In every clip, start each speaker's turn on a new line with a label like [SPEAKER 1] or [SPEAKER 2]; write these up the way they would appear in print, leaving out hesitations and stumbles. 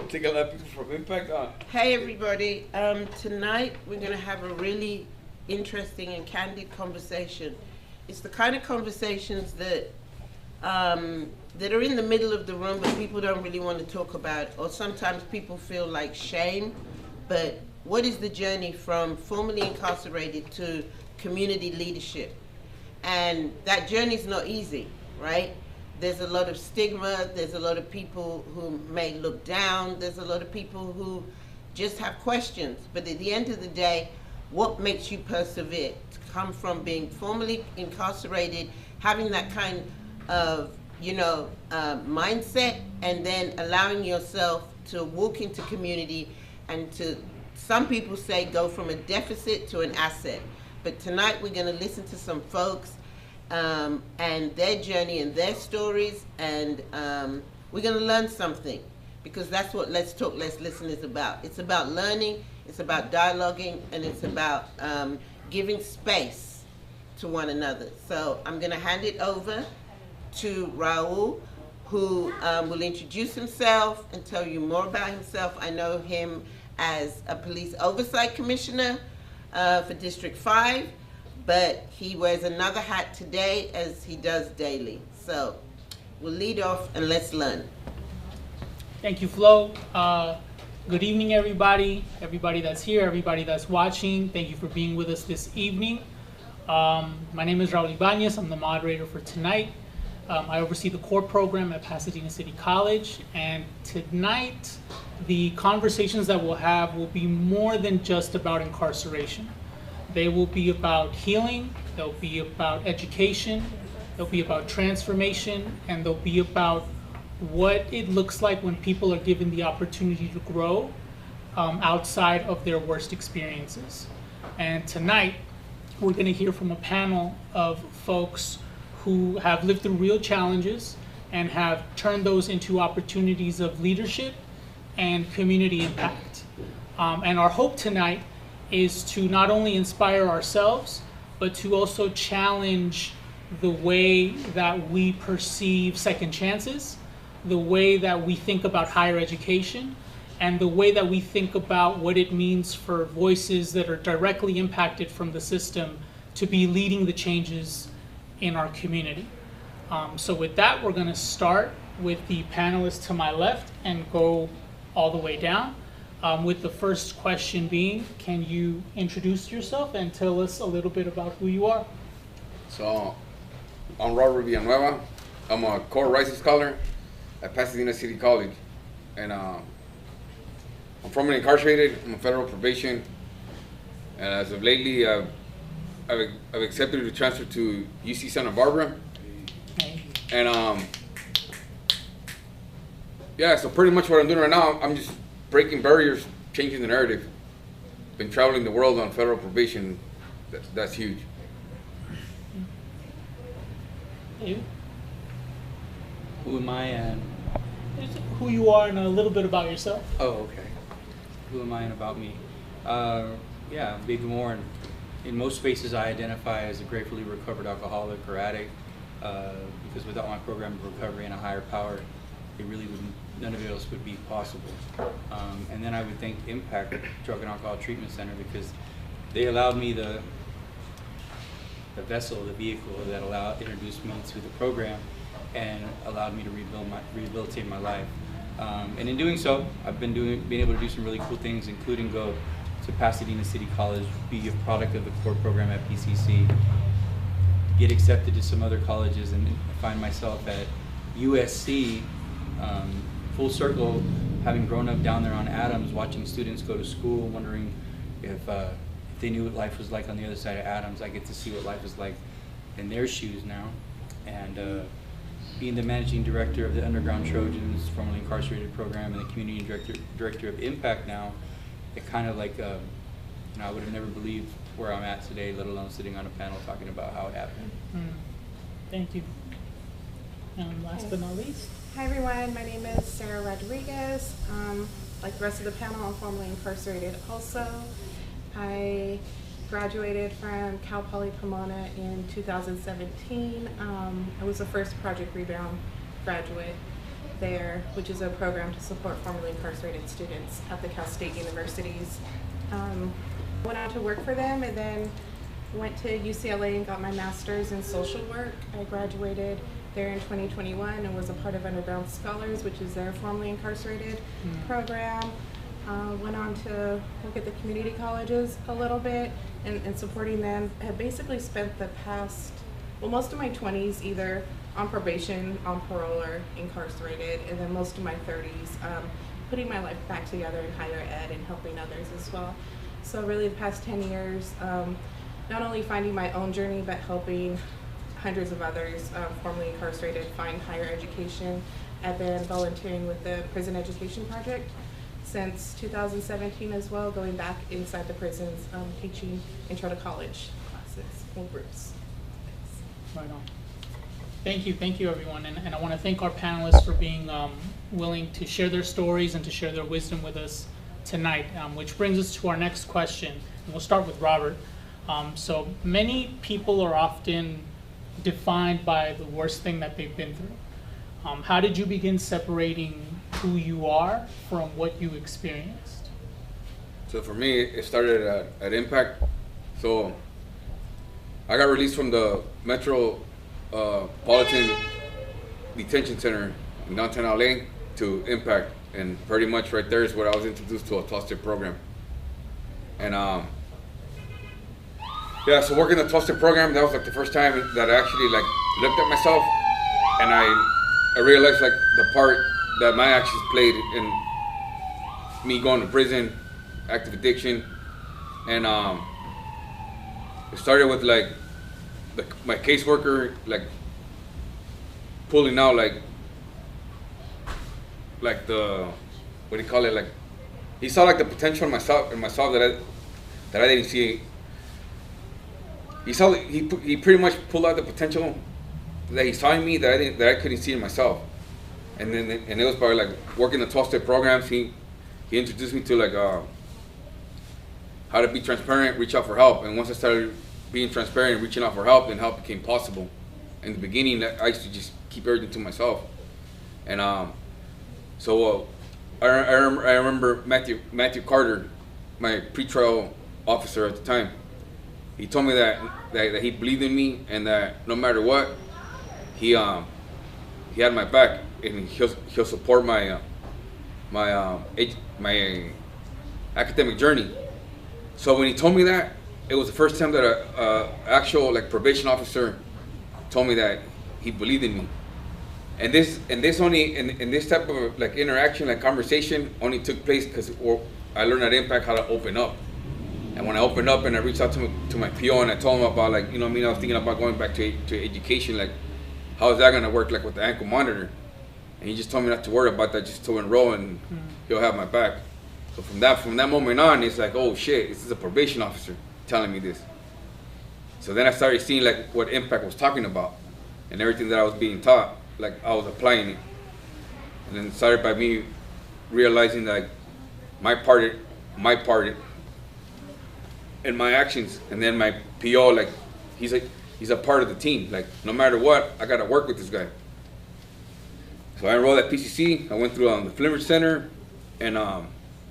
[SPEAKER 1] Take a lot of people from Impact on.
[SPEAKER 2] Hey everybody, tonight we're going to have a really interesting and candid conversation. It's the kind of conversations that that are in the middle of the room but people don't really want to talk about, or sometimes people feel like shame. But what is the journey from formerly incarcerated to community leadership? And that journey is not easy, right? There's a lot of stigma, there's a lot of people who may look down, there's a lot of people who just have questions. But at the end of the day, what makes you persevere? To come from being formerly incarcerated, having that kind of, mindset, and then allowing yourself to walk into community and to, some people say, go from a deficit to an asset. But tonight we're gonna listen to some folks and their journey and their stories, and we're going to learn something, because that's what Let's Talk, Let's Listen is about. It's about learning, it's about dialoguing, and it's about giving space to one another. So I'm going to hand it over to Raul, who will introduce himself and tell you more about himself. I know him as a police oversight commissioner for District 5. But he wears another hat today, as he does daily. So we'll lead off and let's learn.
[SPEAKER 3] Thank you, Flo. Good evening, everybody that's here, everybody that's watching. Thank you for being with us this evening. My name is Raul Ibanez. I'm the moderator for tonight. I oversee the core program at Pasadena City College. And tonight, the conversations that we'll have will be more than just about incarceration. They will be about healing, they'll be about education, they'll be about transformation, and they'll be about what it looks like when people are given the opportunity to grow outside of their worst experiences. And tonight, we're going to hear from a panel of folks who have lived through real challenges and have turned those into opportunities of leadership and community impact. And our hope tonight is to not only inspire ourselves, but to also challenge the way that we perceive second chances, the way that we think about higher education, and the way that we think about what it means for voices that are directly impacted from the system to be leading the changes in our community. So with that, we're going to start with the panelists to my left and go all the way down. With the first question being, can you introduce yourself and tell us a little bit about who you are?
[SPEAKER 1] So, I'm Robert Villanueva. I'm a core rising scholar at Pasadena City College. And I'm formerly incarcerated. I'm on federal probation. And as of lately, I've accepted to transfer to UC Santa Barbara. And yeah, so pretty much what I'm doing right now, I'm just breaking barriers, changing the narrative. Been traveling the world on federal probation. That's huge.
[SPEAKER 3] You?
[SPEAKER 4] Who am I and?
[SPEAKER 3] Who you are and a little bit about yourself.
[SPEAKER 4] Oh, okay. Who am I and about me? Yeah, Big Warren. In most spaces, I identify as a gratefully recovered alcoholic or addict, because without my program of recovery and a higher power, it really wouldn't. None of it else would be possible. And then I would thank Impact Drug and Alcohol Treatment Center, because they allowed me the vessel, the vehicle that introduced me to the program and allowed me to rehabilitate my life. And in doing so, I've been able to do some really cool things, including go to Pasadena City College, be a product of the core program at PCC, get accepted to some other colleges, and find myself at USC, full circle, having grown up down there on Adams, watching students go to school, wondering if they knew what life was like on the other side of Adams. I get to see what life is like in their shoes now. And being the managing director of the Underground Trojans, formerly incarcerated program, and the community director of Impact now, it kind of like, I would have never believed where I'm at today, let alone sitting on a panel talking about how it happened.
[SPEAKER 3] Thank you. And last but not least.
[SPEAKER 5] Hi everyone, my name is Sarah Rodriguez. Like the rest of the panel, I'm formerly incarcerated also. I graduated from Cal Poly Pomona in 2017. I was the first Project Rebound graduate there, which is a program to support formerly incarcerated students at the Cal State Universities. Went on to work for them and then went to UCLA and got my master's in social work. I graduated there in 2021 and was a part of Underground Scholars, which is their formerly incarcerated program. Went on to look at the community colleges a little bit and supporting them. Have basically spent the past, well, most of my 20s either on probation, on parole, or incarcerated, and then most of my 30s putting my life back together in higher ed and helping others as well. So really the past 10 years, not only finding my own journey, but helping hundreds of others formerly incarcerated find higher education. I've been volunteering with the Prison Education Project since 2017 as well, going back inside the prisons, teaching intro to college classes in groups.
[SPEAKER 3] Right on. Thank you everyone. And I want to thank our panelists for being willing to share their stories and to share their wisdom with us tonight, which brings us to our next question. And we'll start with Robert. So many people are often defined by the worst thing that they've been through. How did you begin separating who you are from what you experienced?
[SPEAKER 1] So for me, it started at Impact. So I got released from the Metropolitan Detention Center in downtown LA to Impact, and pretty much right there is where I was introduced to a 12-step program. And yeah, so working the 12-step program, that was like the first time that I actually like looked at myself, and I realized like the part that my actions played in me going to prison, active addiction, and it started with like my caseworker like pulling out like the, what do you call it, like he saw like the potential in myself that I didn't see. He pretty much pulled out the potential that he saw in me that I couldn't see in myself. And it was by like working the 12-step programs. He introduced me to like how to be transparent, reach out for help. And once I started being transparent and reaching out for help, then help became possible. In the beginning, I used to just keep everything to myself. And so I remember Matthew Carter, my pretrial officer at the time. He told me that he believed in me and that no matter what, he had my back and he'll support my academic journey. So when he told me that, it was the first time that a actual like probation officer told me that he believed in me. And this type of like interaction, like conversation, only took place because I learned at Impact how to open up. And when I opened up and I reached out to my PO and I told him about like, you know what I mean, I was thinking about going back to education, like how is that gonna work like with the ankle monitor? And he just told me not to worry about that, just to enroll and he'll have my back. So from that moment on, it's like, oh shit, this is a probation officer telling me this. So then I started seeing like what Impact was talking about and everything that I was being taught, like I was applying it. And then it started by me realizing that my part in my actions, and then my PO, like he's a part of the team. Like no matter what, I gotta work with this guy. So I enrolled at PCC. I went through the Flinders Center and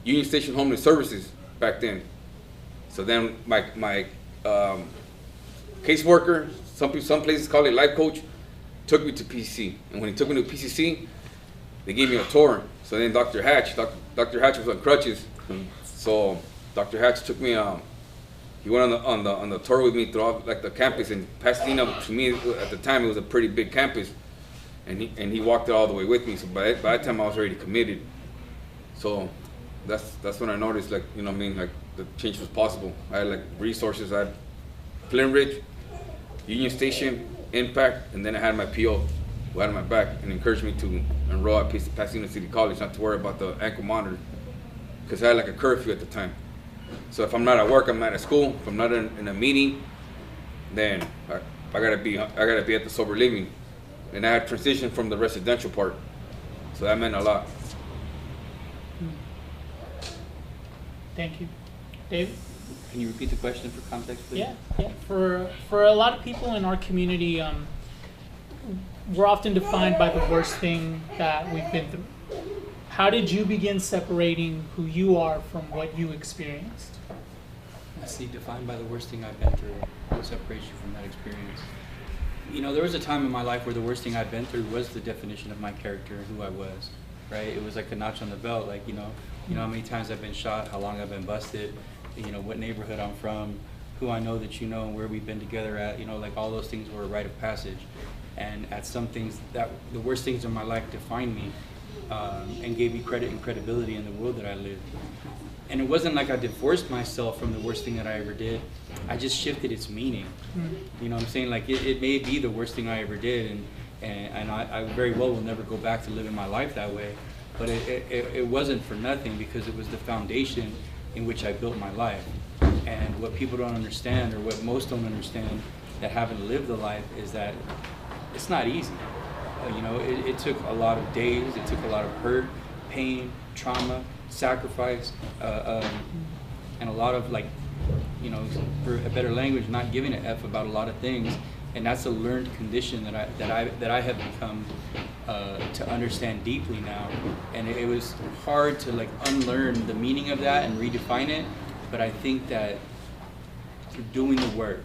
[SPEAKER 1] Union Station Homeless Services back then. So then my caseworker, some places call it life coach, took me to PCC. And when he took me to PCC, they gave me a tour. So then Dr. Hatch was on crutches. So Dr. Hatch took me. He went on the tour with me throughout like the campus in Pasadena. To me, at the time, it was a pretty big campus, and he walked it all the way with me. So by that time, I was already committed. So that's when I noticed, like, you know what I mean, like the change was possible. I had like resources. I had Flintridge, Union Station, Impact, and then I had my PO who had my back and encouraged me to enroll at Pasadena City College, not to worry about the ankle monitor, because I had like a curfew at the time. So if I'm not at work, I'm not at school. If I'm not in a meeting, then I gotta be at the sober living. and I had transitioned from the residential part, so that meant a lot.
[SPEAKER 3] Thank you. David?
[SPEAKER 4] Can you repeat the question for context, please?
[SPEAKER 3] Yeah. For a lot of people in our community, we're often defined by the worst thing that we've been through. How did you begin separating who you are from what you experienced?
[SPEAKER 4] I see, defined by the worst thing I've been through. What separates you from that experience? You know, there was a time in my life where the worst thing I'd been through was the definition of my character and who I was, right? It was like a notch on the belt, like, you know how many times I've been shot, how long I've been busted, you know, what neighborhood I'm from, who I know that you know, and where we've been together at, you know, like all those things were a rite of passage. And at some things, that the worst things in my life defined me and gave me credit and credibility in the world that I lived. And it wasn't like I divorced myself from the worst thing that I ever did. I just shifted its meaning. You know what I'm saying? Like it may be the worst thing I ever did, and I very well will never go back to living my life that way. But it wasn't for nothing, because it was the foundation in which I built my life. And what people don't understand, or what most don't understand that haven't lived the life, is that it's not easy. You know, it took a lot of days, it took a lot of hurt, pain, trauma, sacrifice, and a lot of, like, you know, for a better language, not giving a F about a lot of things. And that's a learned condition that I have become to understand deeply now. And it was hard to, like, unlearn the meaning of that and redefine it. But I think that through doing the work,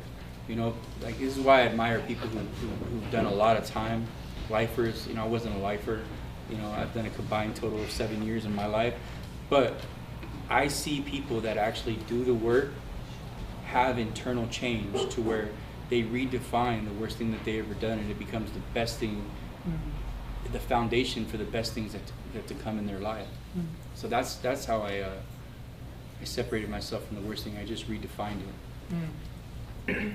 [SPEAKER 4] you know, like, this is why I admire people who've done a lot of time, lifers. You know, I wasn't a lifer. You know, I've done a combined total of 7 years in my life. But I see people that actually do the work have internal change to where they redefine the worst thing that they ever done, and it becomes the best thing, the foundation for the best things that to come in their life. So that's how I separated myself from the worst thing. I just redefined it.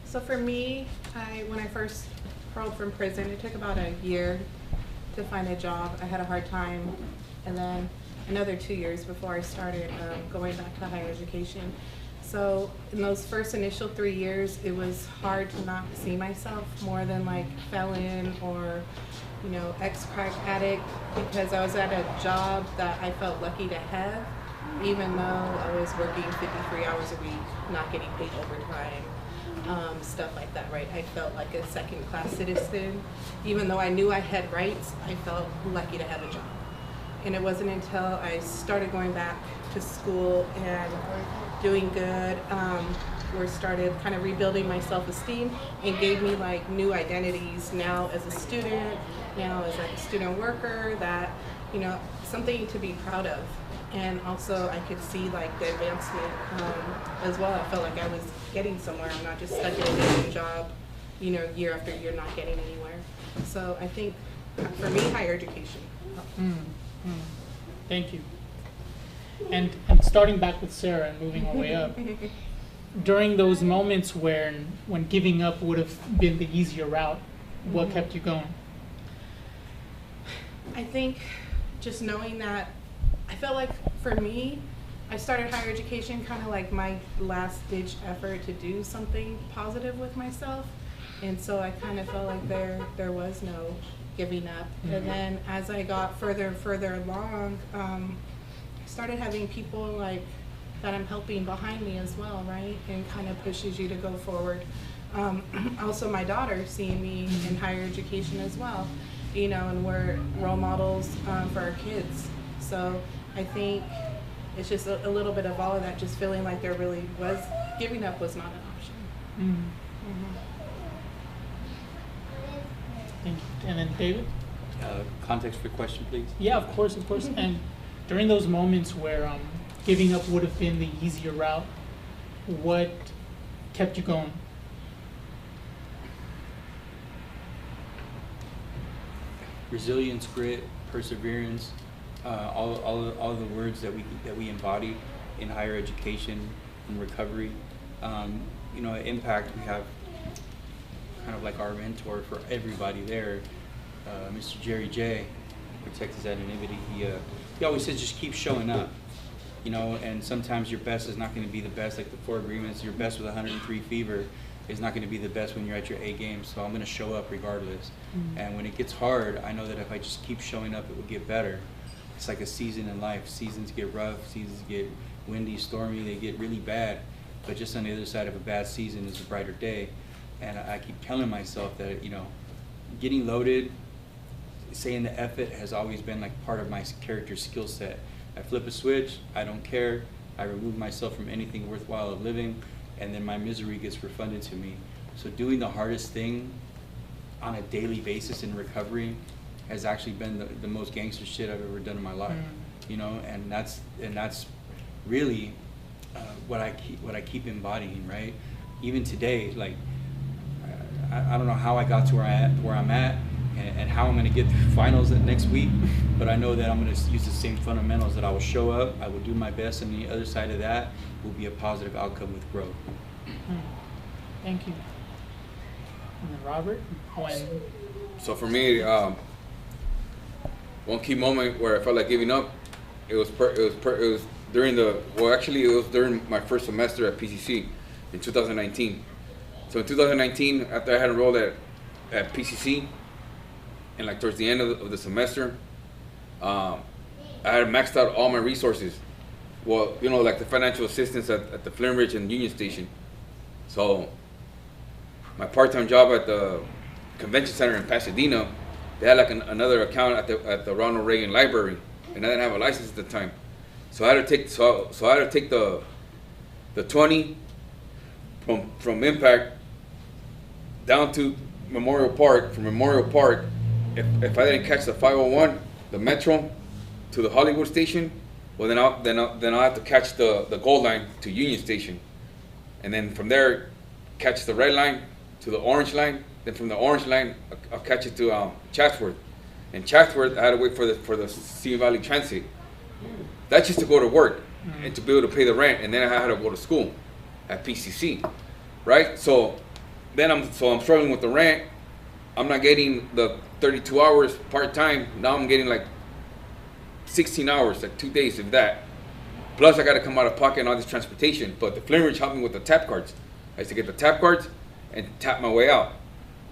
[SPEAKER 5] So for me, when I first paroled from prison, it took about a year to find a job. I had a hard time, and then another 2 years before I started going back to higher education. So in those first initial 3 years, it was hard to not see myself more than like felon or, you know, ex-crack addict, because I was at a job that I felt lucky to have, even though I was working 53 hours a week, not getting paid overtime, stuff like that, right? I felt like a second-class citizen. Even though I knew I had rights, I felt lucky to have a job. And it wasn't until I started going back to school and doing good, where started kind of rebuilding my self-esteem and gave me like new identities now as a student, now as like a student worker, that, you know, something to be proud of. And also I could see like the advancement as well. I felt like I was getting somewhere. I'm not just stuck in a same job, you know, year after year, not getting anywhere. So I think for me, higher education.
[SPEAKER 3] Thank you. And starting back with Sarah and moving our way up, during those moments when giving up would have been the easier route, what kept you going?
[SPEAKER 5] I think just knowing that, I felt like for me, I started higher education kind of like my last ditch effort to do something positive with myself. And so I kind of felt like there was no giving up. And then as I got further and further along, I started having people like that I'm helping behind me as well, right? And kind of pushes you to go forward. Also my daughter seeing me in higher education as well, you know, and we're role models for our kids. So I think it's just a little bit of all of that, just feeling like there really was, giving up was not an option.
[SPEAKER 3] Thank you. And then David?
[SPEAKER 4] Context for your question, please.
[SPEAKER 3] Yeah, of course. And during those moments where giving up would have been the easier route, what kept you going?
[SPEAKER 4] Resilience, grit, perseverance, all of the words that we embody in higher education and recovery. You know, at Impact, we have kind of like our mentor for everybody there, Mr. Jerry J, who protects his anonymity. He always says, just keep showing up, you know, and sometimes your best is not going to be the best, like the 4 agreements, your best with 103 fever is not going to be the best when you're at your A game. So I'm going to show up regardless. And when it gets hard, I know that if I just keep showing up, it will get better. It's like a season in life. Seasons get rough, seasons get windy, stormy, they get really bad. But just on the other side of a bad season is a brighter day. And I keep telling myself that, you know, getting loaded, saying the F it has always been like part of my character skill set. I flip a switch, I don't care, I remove myself from anything worthwhile of living, and then my misery gets refunded to me. So doing the hardest thing on a daily basis in recovery has actually been the most gangster shit I've ever done in my life. You know, and that's really what I keep embodying, right? Even today, like I don't know how I got to where I'm at and how I'm going to get through finals next week, but I know that I'm going to use the same fundamentals, that I will show up, I will do my best, and the other side of that will be a positive outcome with growth.
[SPEAKER 3] Thank you. And then Robert,
[SPEAKER 1] So for me, one key moment where I felt like giving up, it was during my first semester at PCC in 2019. So in 2019, after I had enrolled at PCC, and like towards the end of the semester, I had maxed out all my resources. Well, you know, like the financial assistance at the Flintridge and Union Station. So my part-time job at the convention center in Pasadena, they had like another account at the Ronald Reagan Library, and I didn't have a license at the time. So I had to take the 20 from Impact down to Memorial Park. From Memorial Park, if I didn't catch the 501, the Metro, to the Hollywood Station, well then I'll have to catch the Gold Line to Union Station, and then from there catch the Red Line to the Orange Line. Then from the Orange Line, I'll catch it to Chatsworth. And Chatsworth, I had to wait for the Simi Valley Transit. That's just to go to work and to be able to pay the rent, and then I had to go to school at PCC, right? So then I'm struggling with the rent. I'm not getting the 32 hours part-time. Now I'm getting like 16 hours, like 2 days of that. Plus I got to come out of pocket and all this transportation. But the Flintridge helped me with the tap cards. I used to get the tap cards and tap my way out.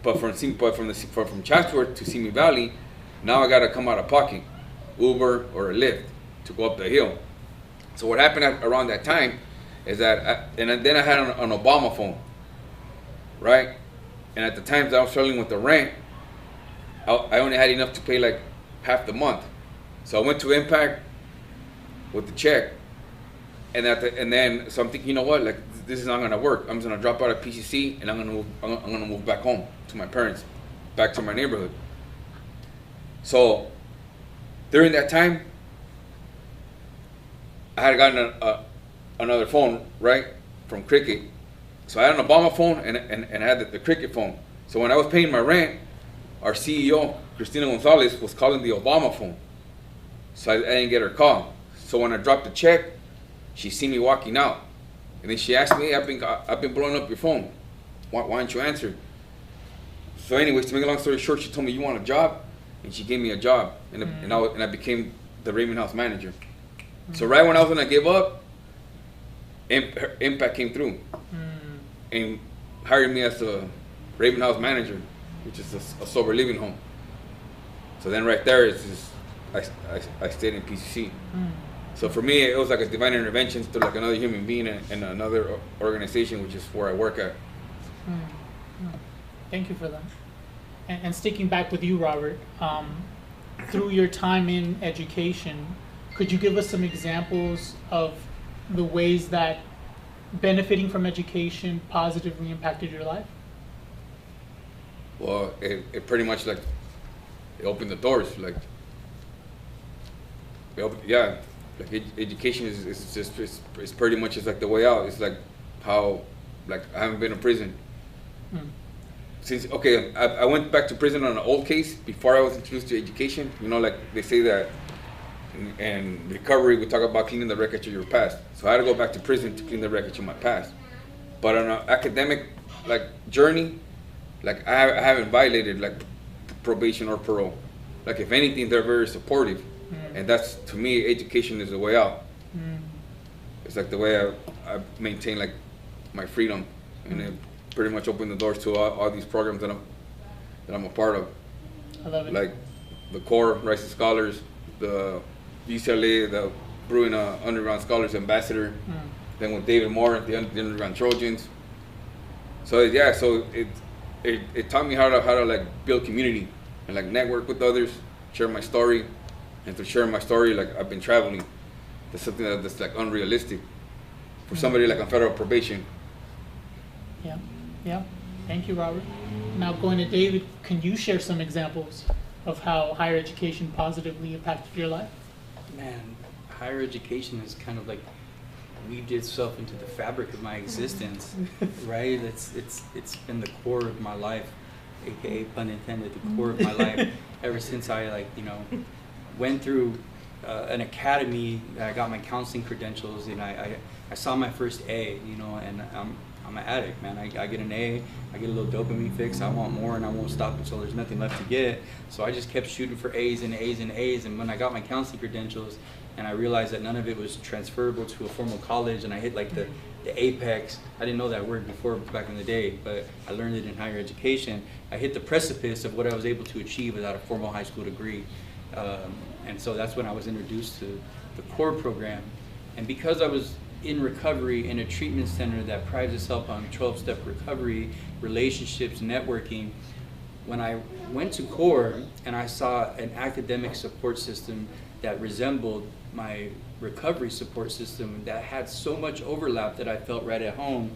[SPEAKER 1] But from Chatsworth to Simi Valley, now I got to come out of pocket, Uber or a Lyft to go up the hill. So what happened around that time is that, then I had an Obama phone, right? And at the times I was struggling with the rent, I only had enough to pay like half the month. So I went to Impact with the check, and then so I'm thinking, you know what, like this is not gonna work. I'm just gonna drop out of PCC and I'm gonna move back home to my parents, back to my neighborhood. So during that time, I had gotten another phone, right, from Cricket. So I had an Obama phone and I had the Cricket phone. So when I was paying my rent, our CEO, Cristina Gonzalez, was calling the Obama phone. So I didn't get her call. So when I dropped the check, she seen me walking out. And then she asked me, hey, I've been blowing up your phone. Why don't you answer? So anyways, to make a long story short, she told me, you want a job? And she gave me a job. And I became the Raven House manager. So right when I was gonna give up, Impact came through and hired me as a Raven House manager, which is a sober living home. So then right there, it's just, I stayed in PCC. So for me, it was like a divine intervention through like another human being and another organization, which is where I work at.
[SPEAKER 3] Thank you for that. And sticking back with you, Robert, through your time in education, could you give us some examples of the ways that benefiting from education positively impacted your life?
[SPEAKER 1] Well, it pretty much like, it opened the doors. Like, education is pretty much just like the way out. It's like how, like, I haven't been in prison. Since, okay, I went back to prison on an old case before I was introduced to education. You know, like they say that in recovery, we talk about cleaning the wreckage of your past. So I had to go back to prison to clean the wreckage of my past. But on an academic, like, journey, like, I haven't violated, like, probation or parole. Like, if anything, they're very supportive. And that's, to me, education is the way out. It's like the way I maintain, like, my freedom. And pretty much opened the doors to all these programs that I'm a part of.
[SPEAKER 3] I love it.
[SPEAKER 1] Like the Core Rising Scholars, the UCLA, the Brewing Underground Scholars Ambassador. Then with David Moore, the Underground Trojans. So yeah, so it taught me how to like build community and like network with others, share my story, and through sharing my story, like I've been traveling. That's something that's like unrealistic for somebody like on federal probation.
[SPEAKER 3] Yeah, yeah. Thank you, Robert. Now going to David, can you share some examples of how higher education positively impacted your life?
[SPEAKER 4] Man, higher education is kind of like weaved itself into the fabric of my existence, right? It's been the core of my life, aka pun intended, the core of my life ever since I went through an academy. I got my counseling credentials, and I saw my first A, and I'm an addict, man. I get an A, I get a little dopamine fix, I want more, and I won't stop until there's nothing left to get. So I just kept shooting for A's and A's and A's, and when I got my counseling credentials, and I realized that none of it was transferable to a formal college, and I hit like the apex. I didn't know that word before back in the day, but I learned it in higher education. I hit the precipice of what I was able to achieve without a formal high school degree. And so that's when I was introduced to the CORE program. And because I was in recovery in a treatment center that prides itself on 12-step recovery, relationships, networking, when I went to CORE and I saw an academic support system that resembled my recovery support system that had so much overlap that I felt right at home,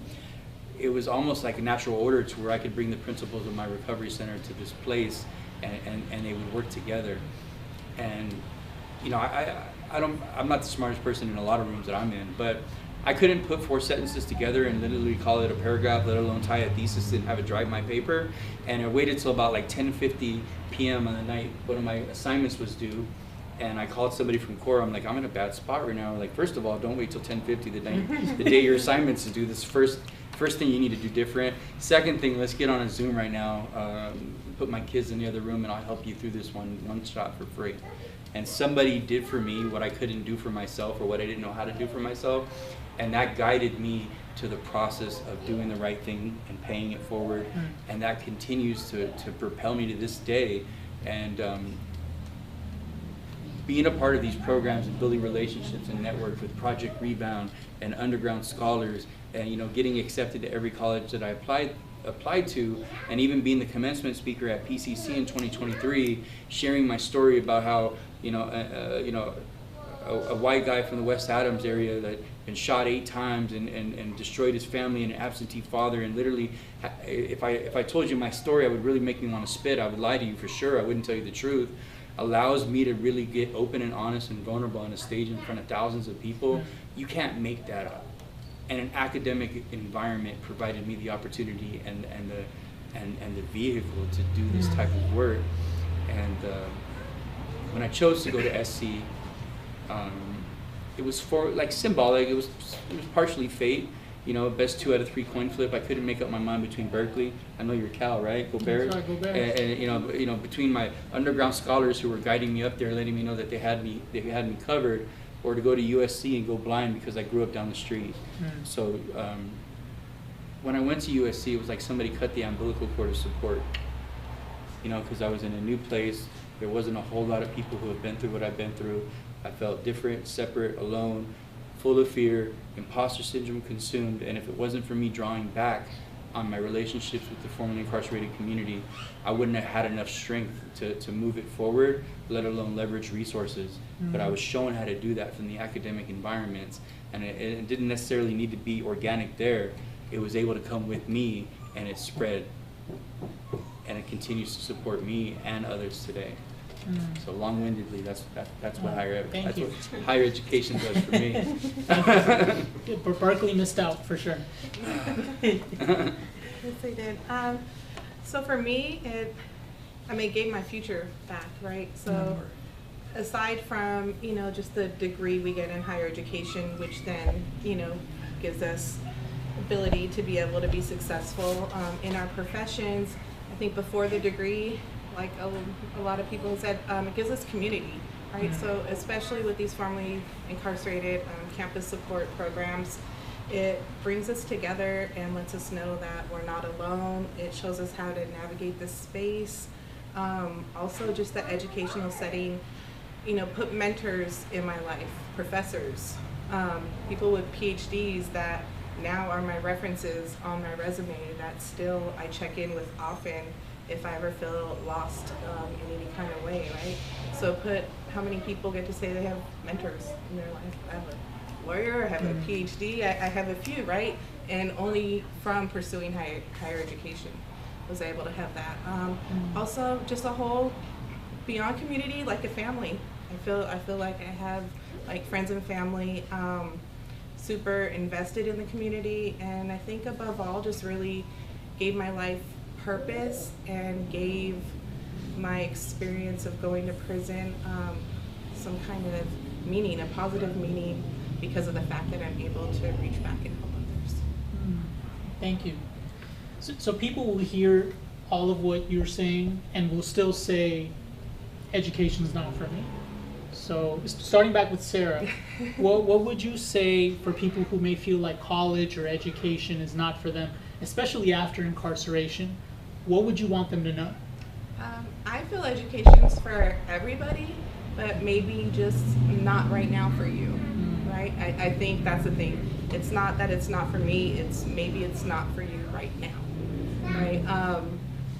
[SPEAKER 4] it was almost like a natural order to where I could bring the principles of my recovery center to this place, and they would work together. And I'm not the smartest person in a lot of rooms that I'm in, but I couldn't put 4 sentences together and literally call it a paragraph, let alone tie a thesis and have it drive my paper. And I waited till about like 10:50 p.m. on the night one of my assignments was due, and I called somebody from CORE. I'm like, I'm in a bad spot right now. Like, first of all, don't wait till 10:50 the day your assignment's is due. This first thing you need to do different. Second thing, let's get on a Zoom right now. Put my kids in the other room, and I'll help you through this one shot for free. And somebody did for me what I couldn't do for myself, or what I didn't know how to do for myself, and that guided me to the process of doing the right thing and paying it forward. And that continues to propel me to this day. And being a part of these programs and building relationships and networks with Project Rebound and Underground Scholars, and getting accepted to every college that I applied to, and even being the commencement speaker at PCC in 2023, sharing my story about how a white guy from the West Adams area that been shot 8 times and destroyed his family, and an absentee father, and literally, if I told you my story, I would really make me want to spit. I would lie to you for sure. I wouldn't tell you the truth. Allows me to really get open and honest and vulnerable on a stage in front of thousands of people. You can't make that up. And an academic environment provided me the opportunity and the vehicle to do this type of work. And when I chose to go to SC, it was symbolic. It was partially fate. Best 2 out of 3 coin flip. I couldn't make up my mind between Berkeley. I know you're Cal, right? Go Bears.
[SPEAKER 3] That's right, go Bears.
[SPEAKER 4] And between my underground scholars who were guiding me up there, letting me know that they had me covered, or to go to USC and go blind because I grew up down the street. So when I went to USC, it was like somebody cut the umbilical cord of support. Because I was in a new place. There wasn't a whole lot of people who have been through what I've been through. I felt different, separate, alone, full of fear, imposter syndrome consumed, and if it wasn't for me drawing back on my relationships with the formerly incarcerated community, I wouldn't have had enough strength to move it forward, let alone leverage resources. But I was shown how to do that from the academic environments, and it didn't necessarily need to be organic there. It was able to come with me, and it spread, and it continues to support me and others today. So long-windedly, that's what higher education does for me.
[SPEAKER 3] But Berkeley missed out for sure.
[SPEAKER 5] Yes, they did. So for me, it gave my future back, right? So aside from just the degree we get in higher education, which then gives us ability to be able to be successful in our professions, I think before the degree, like a lot of people said, it gives us community, right? So especially with these formerly incarcerated campus support programs, It brings us together and lets us know that we're not alone. It shows us how to navigate this space. Also, just the educational setting, put mentors in my life, professors, people with PhDs that now are my references on my resume that still I check in with often if I ever feel lost in any kind of way, right? So how many people get to say they have mentors in their life? I have a lawyer, I have a PhD, I have a few, right? And only from pursuing higher education was I able to have that. Also, just a whole beyond community, like a family. I feel like I have like friends and family, super invested in the community, and I think above all, just really gave my life purpose and gave my experience of going to prison some kind of meaning, a positive meaning, because of the fact that I'm able to reach back and help others.
[SPEAKER 3] Thank you. So people will hear all of what you're saying and will still say, education is not for me. So starting back with Sarah, what would you say for people who may feel like college or education is not for them, especially after incarceration? What would you want them to know?
[SPEAKER 5] I feel education's for everybody, but maybe just not right now for you, right? I think that's the thing. It's not that it's not for me, maybe it's not for you right now, right?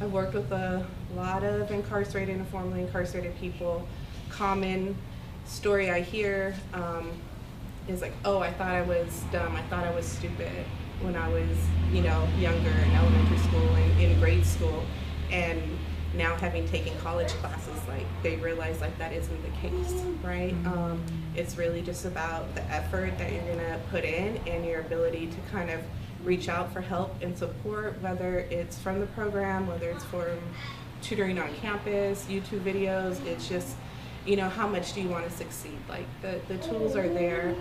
[SPEAKER 5] I've worked with a lot of incarcerated and formerly incarcerated people. Common story I hear is like, oh, I thought I was dumb, I thought I was stupid when I was, younger in elementary school and in grade school, and now having taken college classes, like they realize like that isn't the case, right? It's really just about the effort that you're gonna put in and your ability to kind of reach out for help and support, whether it's from the program, whether it's from tutoring on campus, YouTube videos. It's just, how much do you want to succeed? Like the tools are there.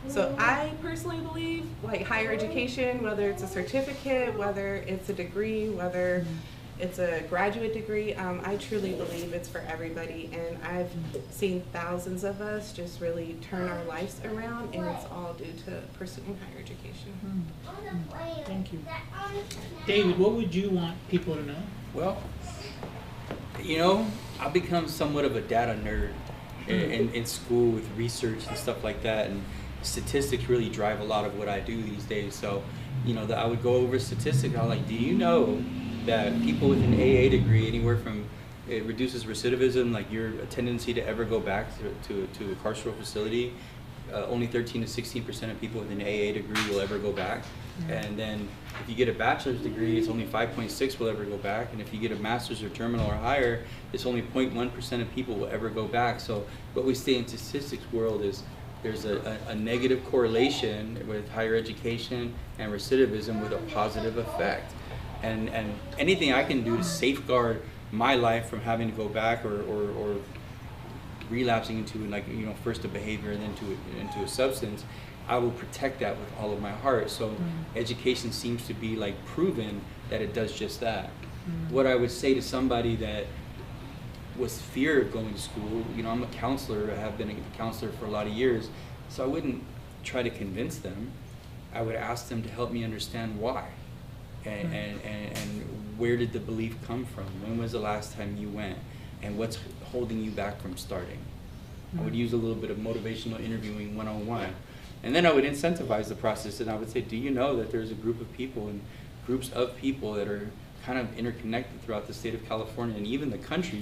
[SPEAKER 5] So I personally believe like higher education, whether it's a certificate, whether it's a degree, whether it's a graduate degree, I truly believe it's for everybody. And I've seen thousands of us just really turn our lives around, and it's all due to pursuing higher education.
[SPEAKER 3] Thank you. David, what would you want people to know?
[SPEAKER 4] Well, I've become somewhat of a data nerd in school with research and stuff like that, and statistics really drive a lot of what I do these days. So, that I would go over statistics. I was like, do you know that people with an AA degree, anywhere from, it reduces recidivism, like your tendency to ever go back to a carceral facility, only 13 to 16% of people with an AA degree will ever go back. And then if you get a bachelor's degree, it's only 5.6 will ever go back. And if you get a master's or terminal or higher, it's only 0.1% of people will ever go back. So what we say in statistics world is there's a negative correlation with higher education and recidivism with a positive effect. And anything I can do to safeguard my life from having to go back or relapsing into first a behavior and then into a substance, I will protect that with all of my heart. So education seems to be like proven that it does just that. What I would say to somebody that was fear of going to school, I'm a counselor, I have been a counselor for a lot of years, so I wouldn't try to convince them. I would ask them to help me understand why. And where did the belief come from? When was the last time you went? And what's holding you back from starting? I would use a little bit of motivational interviewing 101. And then I would incentivize the process, and I would say, do you know that there's a group of people and groups of people that are kind of interconnected throughout the state of California and even the country?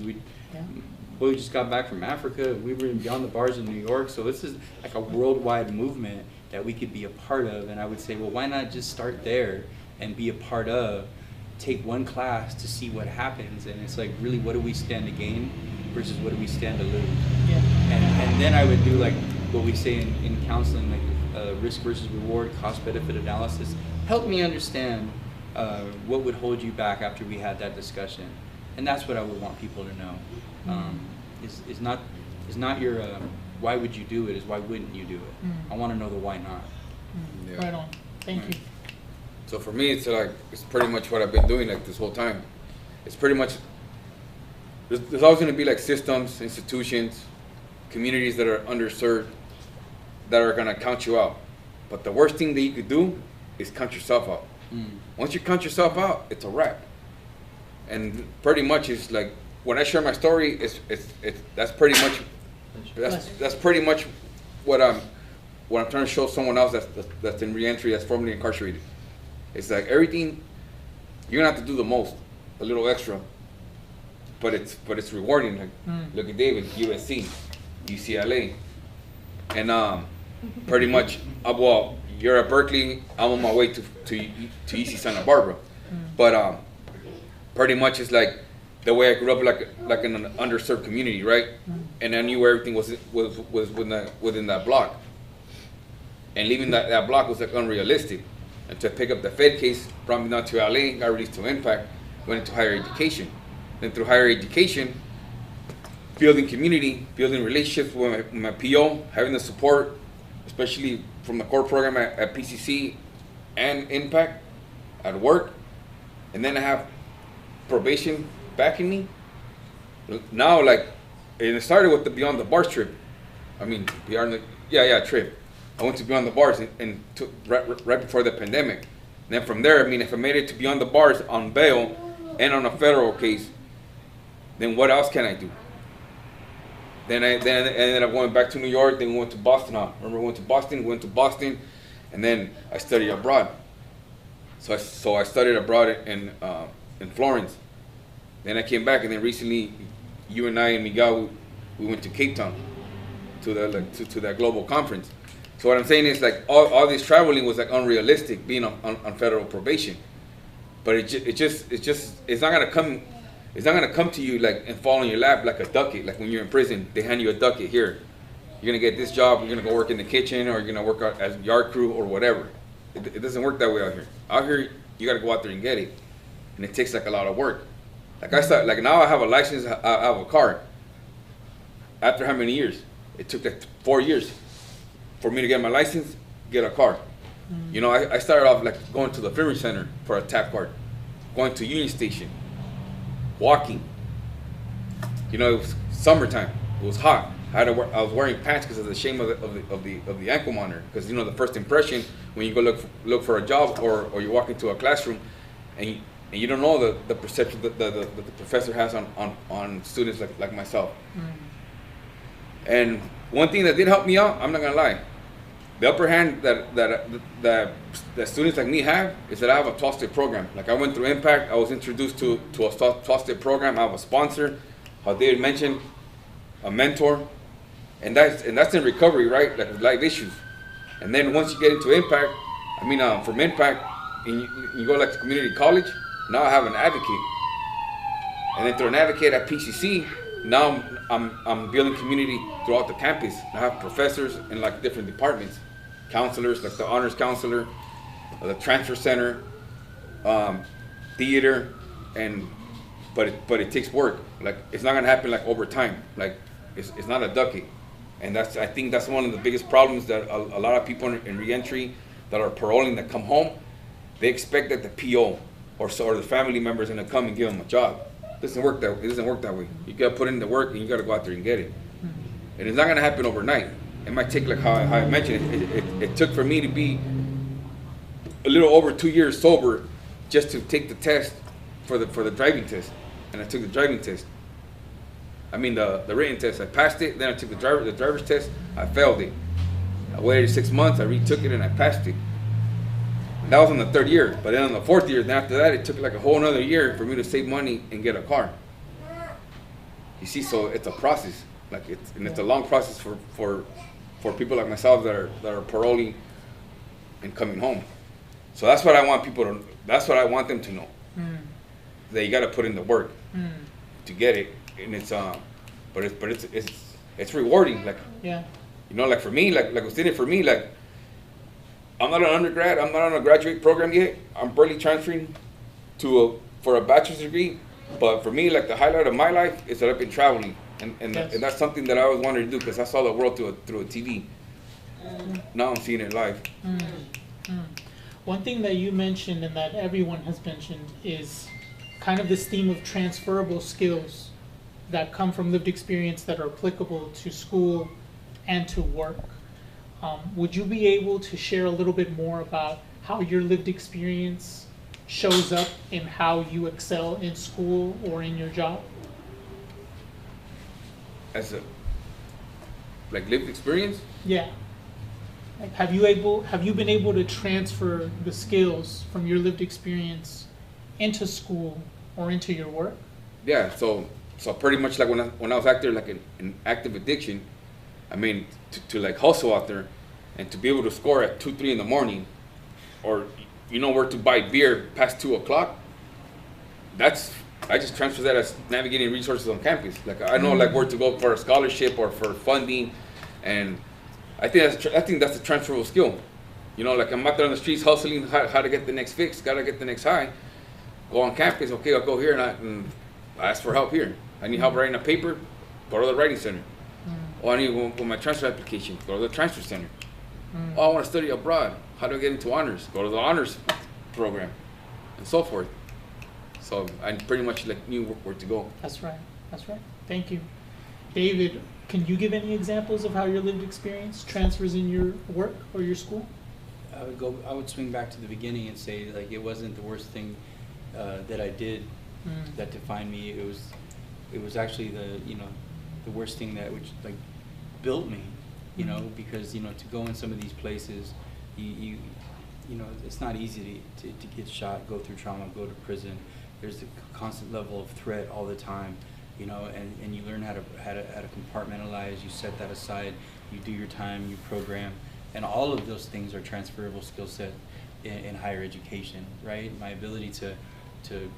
[SPEAKER 4] We just got back from Africa. We were beyond the bars in New York. So this is like a worldwide movement that we could be a part of. And I would say, well, why not just start there and be a part of, take one class to see what happens. And it's like, really, what do we stand to gain versus what do we stand to lose? And then I would do like what we say in counseling, like risk versus reward, cost-benefit analysis. Help me understand what would hold you back after we had that discussion. And that's what I would want people to know. Is not your why would you do it, is why wouldn't you do it? I want to know the why not.
[SPEAKER 3] Right on. Thank you.
[SPEAKER 1] So for me, it's pretty much what I've been doing like this whole time. It's pretty much, there's always going to be like systems, institutions, communities that are underserved that are going to count you out. But the worst thing that you could do is count yourself out. Once you count yourself out, it's a wrap. And pretty much it's like when I share my story, that's pretty much what I'm trying to show someone else that's in reentry, that's formerly incarcerated. It's like everything you're gonna have to do the most, a little extra, but it's rewarding. Like look at David, USC, UCLA, and pretty much well, you're at Berkeley, I'm on my way to UC Santa Barbara, but pretty much it's like the way I grew up, like in an underserved community, right? And I knew where everything was within that block, and leaving that block was like unrealistic. And to pick up the Fed case, brought me down to LA, got released to Impact, went into higher education. Then through higher education, building community, building relationships with my PO, having the support, especially from the core program at PCC and Impact at work. And then I have probation backing me. Now, like, and it started with the Beyond the Bars trip. I mean, trip. I went to Beyond the Bars and took right before the pandemic. And then from there, I mean, if I made it to Beyond the Bars on bail and on a federal case, then what else can I do? Then I ended up going back to New York, then we went to Boston. I remember we went to Boston, and then I studied abroad. So I studied abroad in Florence. Then I came back, and then recently, you and I and Miguel, we went to Cape Town to that global conference. So what I'm saying is like all this traveling was like unrealistic, being on federal probation. But it's not gonna come to you like and fall in your lap like a ducat. Like when you're in prison, they hand you a ducat here. You're gonna get this job. You're gonna go work in the kitchen, or you're gonna work out as yard crew or whatever. It doesn't work that way out here. Out here, you gotta go out there and get it, and it takes like a lot of work. Like now I have a license, I have a car. After how many years? It took like 4 years for me to get my license, get a car. You know, I started off like going to the Freeman Center for a tap card, going to Union Station, walking. You know, it was summertime. It was hot. I was wearing pants because of the shame of the ankle monitor. Because you know, the first impression when you go look for a job or you walk into a classroom, and you don't know the perception that the professor has on students like myself. And one thing that did help me out, I'm not gonna lie, the upper hand that students like me have is that I have a 12-step program. Like I went through Impact, I was introduced to a 12-step program. I have a sponsor, how David mentioned, a mentor, and that's in recovery, right? Like with life issues. And then once you get into Impact, from Impact, and you go like to community college. Now I have an advocate, and then through an advocate at PCC, now I'm building community throughout the campus. I have professors in like different departments, counselors like the honors counselor, the transfer center, theater, but it takes work. Like it's not gonna happen like over time. Like it's not a ducat, and I think that's one of the biggest problems that a lot of people in reentry that are paroling that come home, they expect that the PO or the family member is gonna come and give them a job. It doesn't work that way. You gotta put in the work and you gotta go out there and get it. And it's not gonna happen overnight. It might take like how I mentioned it took for me to be a little over 2 years sober just to take the test for the driving test. And I took the driving test. The written test. I passed it. Then I took the driver's test. I failed it. I waited 6 months. I retook it and I passed it. And that was on the 3rd year. But then on the 4th year, then after that, it took like a whole another year for me to save money and get a car. You see, so it's a process. It's a long process for people like myself that are paroling and coming home. So that's what I want them to know. That you got to put in the work to get it, and it's rewarding. Like like for me, like was in it for me. Like I'm not an undergrad. I'm not on a graduate program yet. I'm barely transferring for a bachelor's degree. But for me, like the highlight of my life is that I've been traveling, and that's something that I always wanted to do because I saw the world through a TV. Now I'm seeing it live.
[SPEAKER 3] One thing that you mentioned and that everyone has mentioned is kind of this theme of transferable skills that come from lived experience that are applicable to school and to work. Would you be able to share a little bit more about how your lived experience shows up in how you excel in school or in your job?
[SPEAKER 1] As a like lived experience.
[SPEAKER 3] Yeah. Like, have you been able to transfer the skills from your lived experience into school or into your work?
[SPEAKER 1] Yeah, so pretty much like when I was out there, like in active addiction, I mean, to like hustle out there and to be able to score at 2, 3 in the morning, or you know where to buy beer past 2 o'clock, I just transfer that as navigating resources on campus. Like I know like where to go for a scholarship or for funding, and I think that's a transferable skill. You know, like I'm out there on the streets hustling, how to get the next fix, gotta get the next high. Go on campus, okay, I'll go here and I ask for help here. I need help writing a paper, go to the writing center. Oh, I need with my transfer application, go to the transfer center. Oh, I want to study abroad, how do I get into honors? Go to the honors program, and so forth. So I pretty much like knew where to go.
[SPEAKER 3] That's right. That's right. Thank you. David, can you give any examples of how your lived experience transfers in your work or your school?
[SPEAKER 4] I would swing back to the beginning and say like it wasn't the worst thing that I did that defined me. It was actually the worst thing that which like built me, you know, because to go in some of these places, you know it's not easy to get shot, go through trauma, go to prison. There's a constant level of threat all the time, and you learn how to compartmentalize. You set that aside. You do your time. You program, and all of those things are transferable skill set in higher education, right? My ability to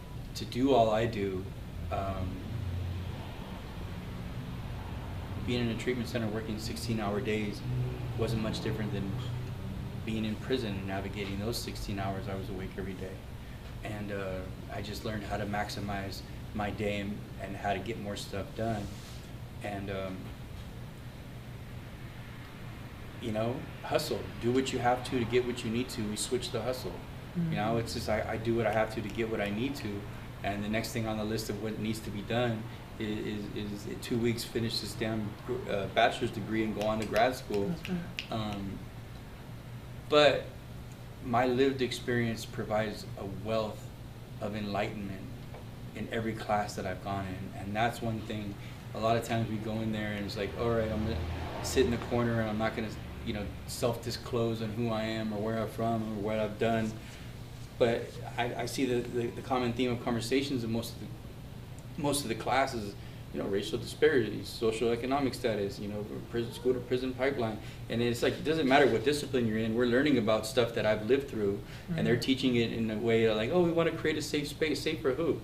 [SPEAKER 4] do all I do. Being in a treatment center working 16-hour days wasn't much different than being in prison and navigating those 16 hours I was awake every day. And I just learned how to maximize my day and how to get more stuff done. And, hustle. Do what you have to get what you need to. We switch the hustle. It's just I do what I have to get what I need to. And the next thing on the list of what needs to be done is in 2 weeks finish this damn bachelor's degree and go on to grad school. But my lived experience provides a wealth of enlightenment in every class that I've gone in, and that's one thing. A lot of times we go in there and it's like, all right, I'm gonna sit in the corner and I'm not gonna self-disclose on who I am or where I'm from or what I've done. But I see the common theme of conversations in most of the classes, racial disparities, social economic status, school to prison pipeline. And it's like, it doesn't matter what discipline you're in, we're learning about stuff that I've lived through, and they're teaching it in a way like, oh, we want to create a safe space. Safe for who?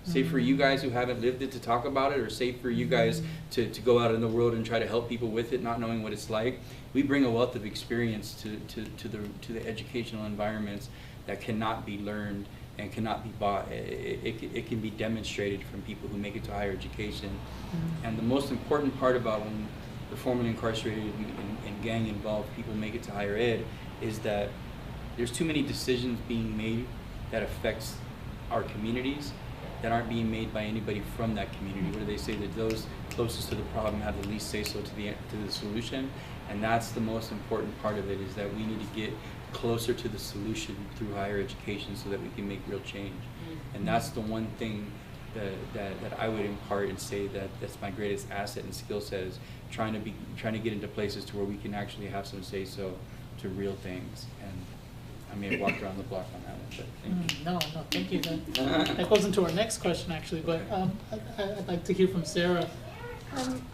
[SPEAKER 4] Safe for you guys who haven't lived it to talk about it, or safe for you guys to go out in the world and try to help people with it, not knowing what it's like? We bring a wealth of experience to the educational environments that cannot be learned and cannot be bought. It can be demonstrated from people who make it to higher education. And the most important part about when the formerly incarcerated and gang involved people make it to higher ed is that there's too many decisions being made that affects our communities that aren't being made by anybody from that community, where they say that those closest to the problem have the least say-so to the solution. And that's the most important part of it, is that we need to get closer to the solution through higher education so that we can make real change. And that's the one thing that I would impart and say that's my greatest asset and skill set, is trying to get into places to where we can actually have some say-so to real things. And I may have walked around the block on that one, but thank you.
[SPEAKER 3] No, thank you. That goes into our next question, actually, but I'd like to hear from Sarah.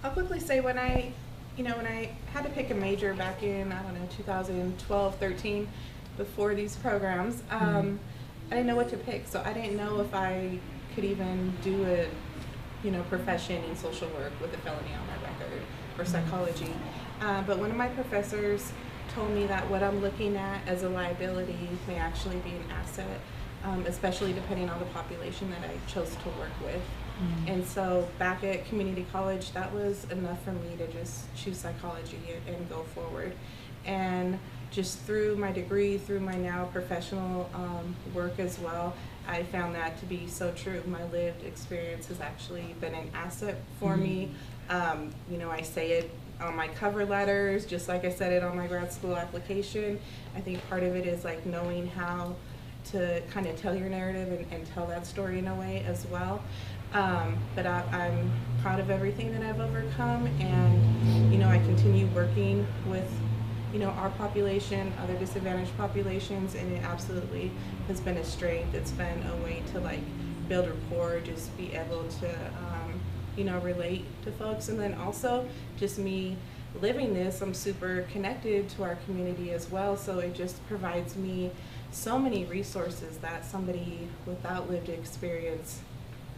[SPEAKER 5] I'll quickly say when I had to pick a major back in, 2012, 13, before these programs, I didn't know what to pick. So I didn't know if I could even do a, profession in social work with a felony on my record, or psychology. But one of my professors told me that what I'm looking at as a liability may actually be an asset, especially depending on the population that I chose to work with. And so back at community college, that was enough for me to just choose psychology and go forward. And just through my degree, through my now professional work as well, I found that to be so true. My lived experience has actually been an asset for me. I say it on my cover letters, just like I said it on my grad school application. I think part of it is like knowing how to kind of tell your narrative and tell that story in a way as well. But I'm proud of everything that I've overcome, and, you know, I continue working with, you know, our population, other disadvantaged populations, and it absolutely has been a strength. It's been a way to like build rapport, just be able to, you know, relate to folks. And then also just me living this, I'm super connected to our community as well. So it just provides me so many resources that somebody without lived experience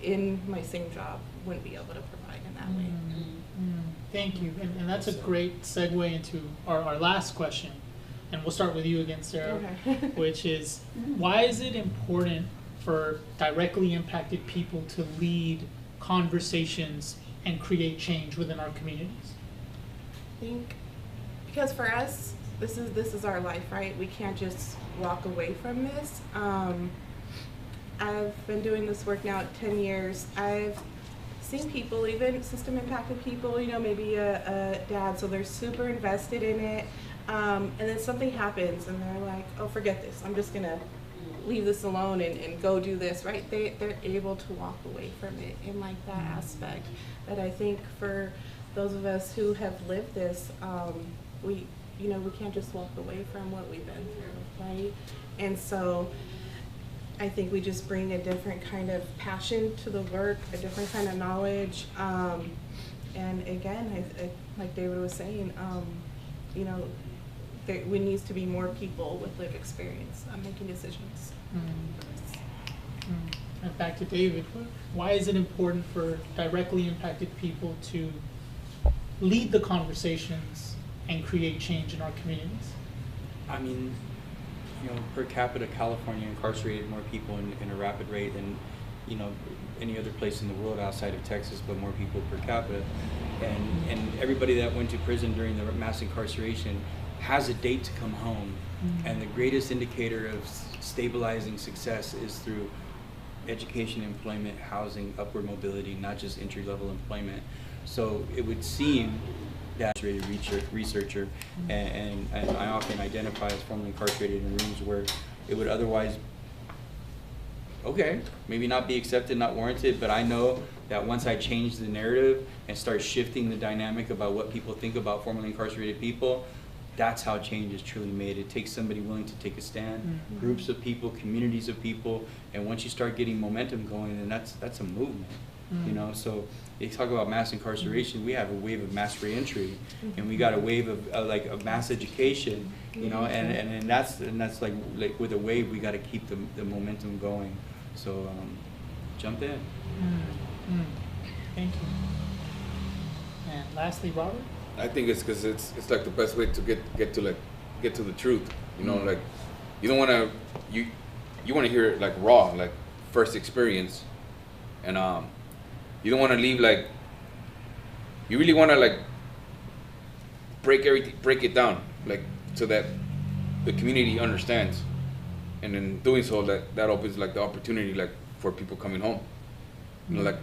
[SPEAKER 5] in my same job wouldn't be able to provide in that way.
[SPEAKER 3] Thank you. And that's a great segue into our last question. And we'll start with you again, Sarah,
[SPEAKER 5] Okay.
[SPEAKER 3] which is, why is it important for directly impacted people to lead conversations and create change within our communities?
[SPEAKER 5] I think because for us, this is our life, right? We can't just walk away from this. I've been doing this work now 10 years. I've seen people, even system impacted people, you know, maybe a dad, so they're super invested in it, and then something happens and they're like, oh, forget this, I'm just gonna leave this alone and go do this, right? They're able to walk away from it in like that aspect that I think for those of us who have lived this, we can't just walk away from what we've been through, right? And so I think we just bring a different kind of passion to the work, a different kind of knowledge. And again, I, like David was saying, you know, there needs to be more people with lived experience making decisions.
[SPEAKER 3] And back to David, why is it important for directly impacted people to lead the conversations and create change in our communities?
[SPEAKER 4] I mean, you know, per capita, California incarcerated more people in a rapid rate than, you know, any other place in the world outside of Texas, but more people per capita. And everybody that went to prison during the mass incarceration has a date to come home. And the greatest indicator of stabilizing success is through education, employment, housing, upward mobility, not just entry-level employment. So it would seem that researcher, and I often identify as formerly incarcerated in rooms where it would otherwise, okay, maybe not be accepted, not warranted, but I know that once I change the narrative and start shifting the dynamic about what people think about formerly incarcerated people, that's how change is truly made. It takes somebody willing to take a stand, groups of people, communities of people, and once you start getting momentum going, then that's a movement. You know, so you talk about mass incarceration, we have a wave of mass reentry, and we got a wave of mass education, you know, and that's like with a wave, we got to keep the momentum going. So jump in. Thank you.
[SPEAKER 3] And lastly, Robert?
[SPEAKER 1] I think it's because it's like the best way to get to the truth. You know, like you don't want to you want to hear it like raw, like first experience, and you don't want to leave like, you really want to like break it down, like so that the community understands, and in doing so that opens like the opportunity like for people coming home. You know, like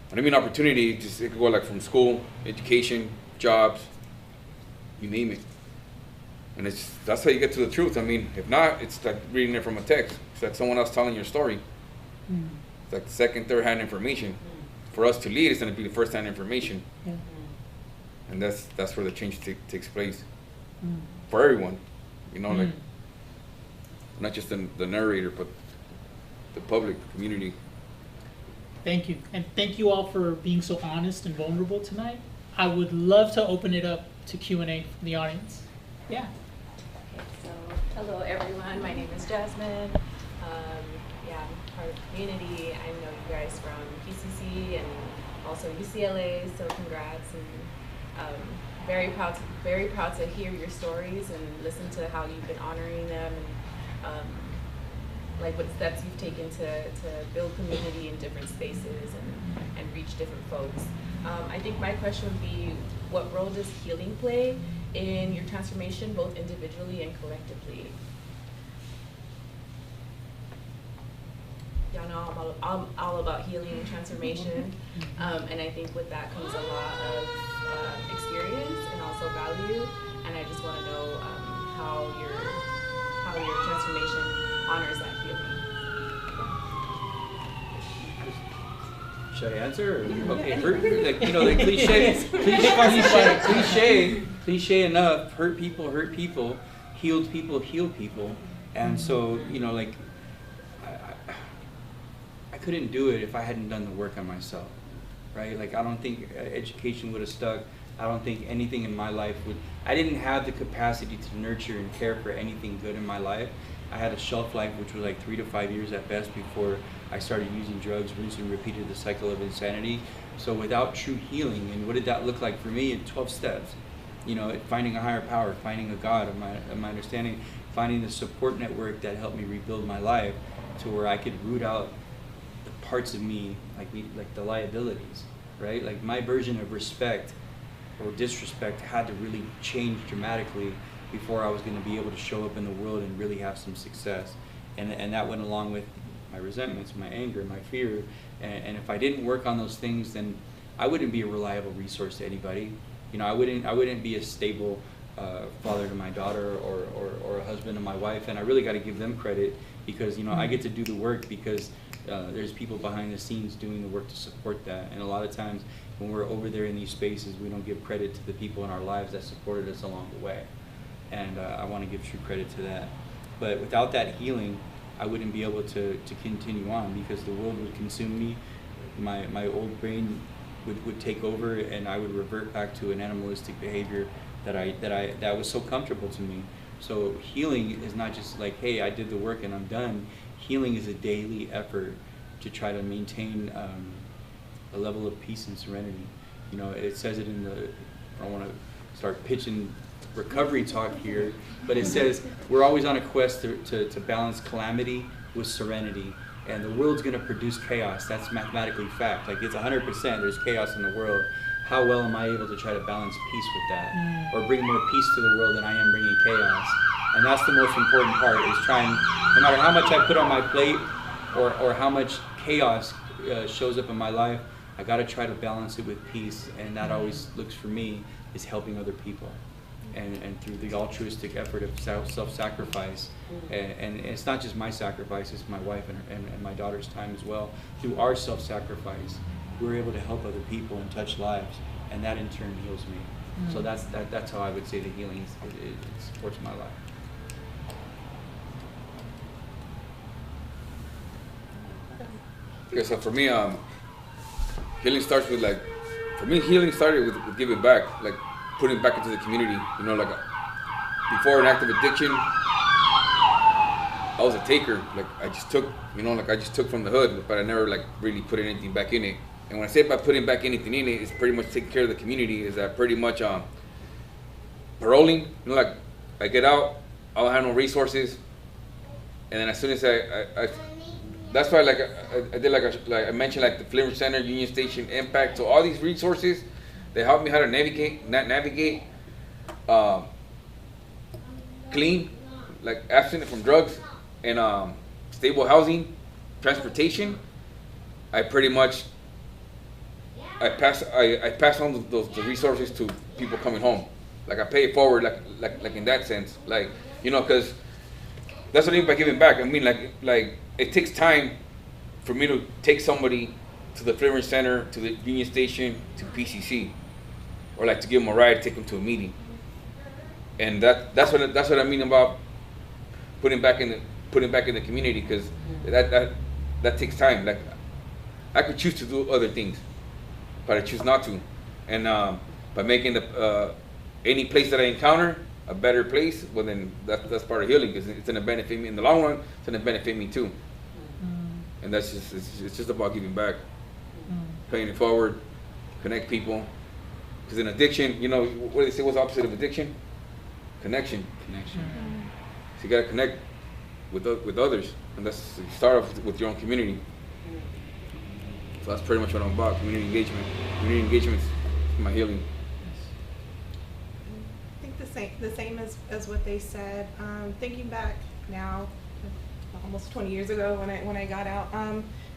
[SPEAKER 1] when I mean opportunity, it could go like from school, education, jobs, you name it. And that's how you get to the truth. I mean, if not, it's like reading it from a text. It's like someone else telling your story. It's like second, third hand information. For us to lead, it's going to be the first hand information. And that's where the change takes place for everyone. You know, like not just the narrator, but the public, community.
[SPEAKER 3] Thank you. And thank you all for being so honest and vulnerable tonight. I would love to open it up to Q&A from the audience. Yeah.
[SPEAKER 6] Okay, so hello everyone, my name is Jasmine. Yeah, I'm part of the community. I know you guys from PCC and also UCLA, so congrats, and very proud to hear your stories and listen to how you've been honoring them, and like what steps you've taken to build community in different spaces and reach different folks. I think my question would be, what role does healing play in your transformation, both individually and collectively? Y'all know I'm all about healing and transformation, and I think with that comes a lot of experience and also value. And I just want to know how your transformation honors that healing.
[SPEAKER 4] Should I answer? Or? Okay, like like cliche enough. Hurt people, healed people, heal people, and so like I couldn't do it if I hadn't done the work on myself, right? Like I don't think education would have stuck. I don't think anything in my life would. I didn't have the capacity to nurture and care for anything good in my life. I had a shelf life which was like 3 to 5 years at best before I started using drugs, rinsed and repeated the cycle of insanity. So without true healing, and what did that look like for me in 12 steps? Finding a higher power, finding a God of my understanding, finding the support network that helped me rebuild my life to where I could root out the parts of me, like the liabilities, right? Like my version of respect or disrespect had to really change dramatically before I was going to be able to show up in the world and really have some success. And that went along with my resentments, my anger, my fear. And if I didn't work on those things, then I wouldn't be a reliable resource to anybody. I wouldn't be a stable father to my daughter or a husband to my wife. And I really got to give them credit because I get to do the work because there's people behind the scenes doing the work to support that. And a lot of times when we're over there in these spaces, we don't give credit to the people in our lives that supported us along the way. And I want to give true credit to that. But without that healing, I wouldn't be able to continue on because the world would consume me. My old brain would take over, and I would revert back to an animalistic behavior that was so comfortable to me. So healing is not just like, hey, I did the work and I'm done. Healing is a daily effort to try to maintain a level of peace and serenity. It says it in I don't want to start pitching recovery talk here, but it says we're always on a quest to balance calamity with serenity, and the world's going to produce chaos. That's mathematically fact. Like it's 100%. There's chaos in the world. How well am I able to try to balance peace with that, or bring more peace to the world than I am bringing chaos? And that's the most important part, is trying, no matter how much I put on my plate or how much chaos shows up in my life, I got to try to balance it with peace, and that always looks for me is helping other people. And through the altruistic effort of self-sacrifice, and it's not just my sacrifice, it's my wife and my daughter's time as well. Through our self-sacrifice, we're able to help other people and touch lives, and that in turn heals me. So that's how I would say the healing it supports my life.
[SPEAKER 1] Okay, so for me, healing starts with healing started with giving back, like putting back into the community. Like before an active addiction, I was a taker. Like I just took, I just took from the hood, but I never really put anything back in it. And when I say by putting back anything in it, it's pretty much taking care of the community. Is that pretty much paroling? Like I get out, I don't have no resources, and then as soon as I that's why I did I mentioned the Flivver Center, Union Station, Impact. So all these resources, they help me how to navigate, clean, abstinent from drugs, and stable housing, transportation. I pretty much I pass on the resources to people coming home. I pay it forward, like in that sense, because that's what I mean by giving back. I mean, it takes time for me to take somebody to the Flivver Center, to the Union Station, to PCC, or to give them a ride, take them to a meeting. And that's what I mean about putting back in the community, because that takes time. I could choose to do other things, but I choose not to. And by making any place that I encounter a better place, well then that's part of healing, because it's gonna benefit me in the long run. It's gonna benefit me too. And that's it's just about giving back, paying it forward, connect people. Because in addiction, what do they say? What's the opposite of addiction? Connection. So you gotta connect with others, and that's you start off with your own community. So that's pretty much what I'm about: community engagement. Community engagement is my healing.
[SPEAKER 5] The same as what they said. Thinking back now, almost 20 years ago when I got out.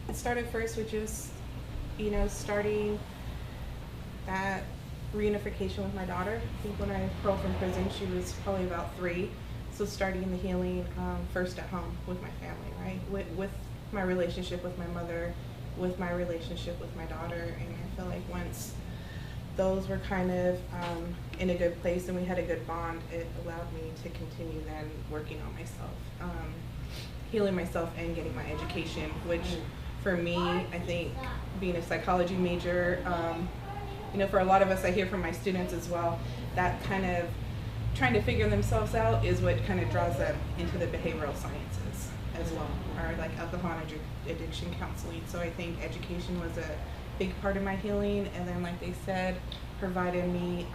[SPEAKER 5] It started first with just, starting that reunification with my daughter. I think when I paroled from prison, she was probably about 3. So starting the healing first at home with my family, right? With my relationship with my mother, with my relationship with my daughter. And I feel like once those were kind of in a good place and we had a good bond, it allowed me to continue then working on myself, healing myself and getting my education, which for me, I think being a psychology major, for a lot of us, I hear from my students as well, that kind of trying to figure themselves out is what kind of draws them into the behavioral sciences as well, or like alcohol and addiction counseling. So I think education was a big part of my healing, and then like they said, provided me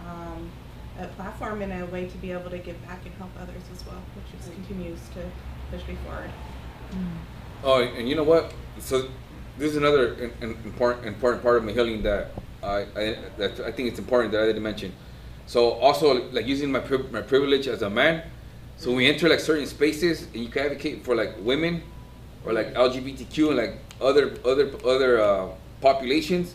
[SPEAKER 5] a platform and a way to be able to give back and help others as well, which just continues to push me forward.
[SPEAKER 1] Oh, and you know what? So this is another important part of my healing that I think it's important that I didn't mention. So also like using my privilege as a man. So when we enter like certain spaces and you can advocate for like women or like LGBTQ and like other populations,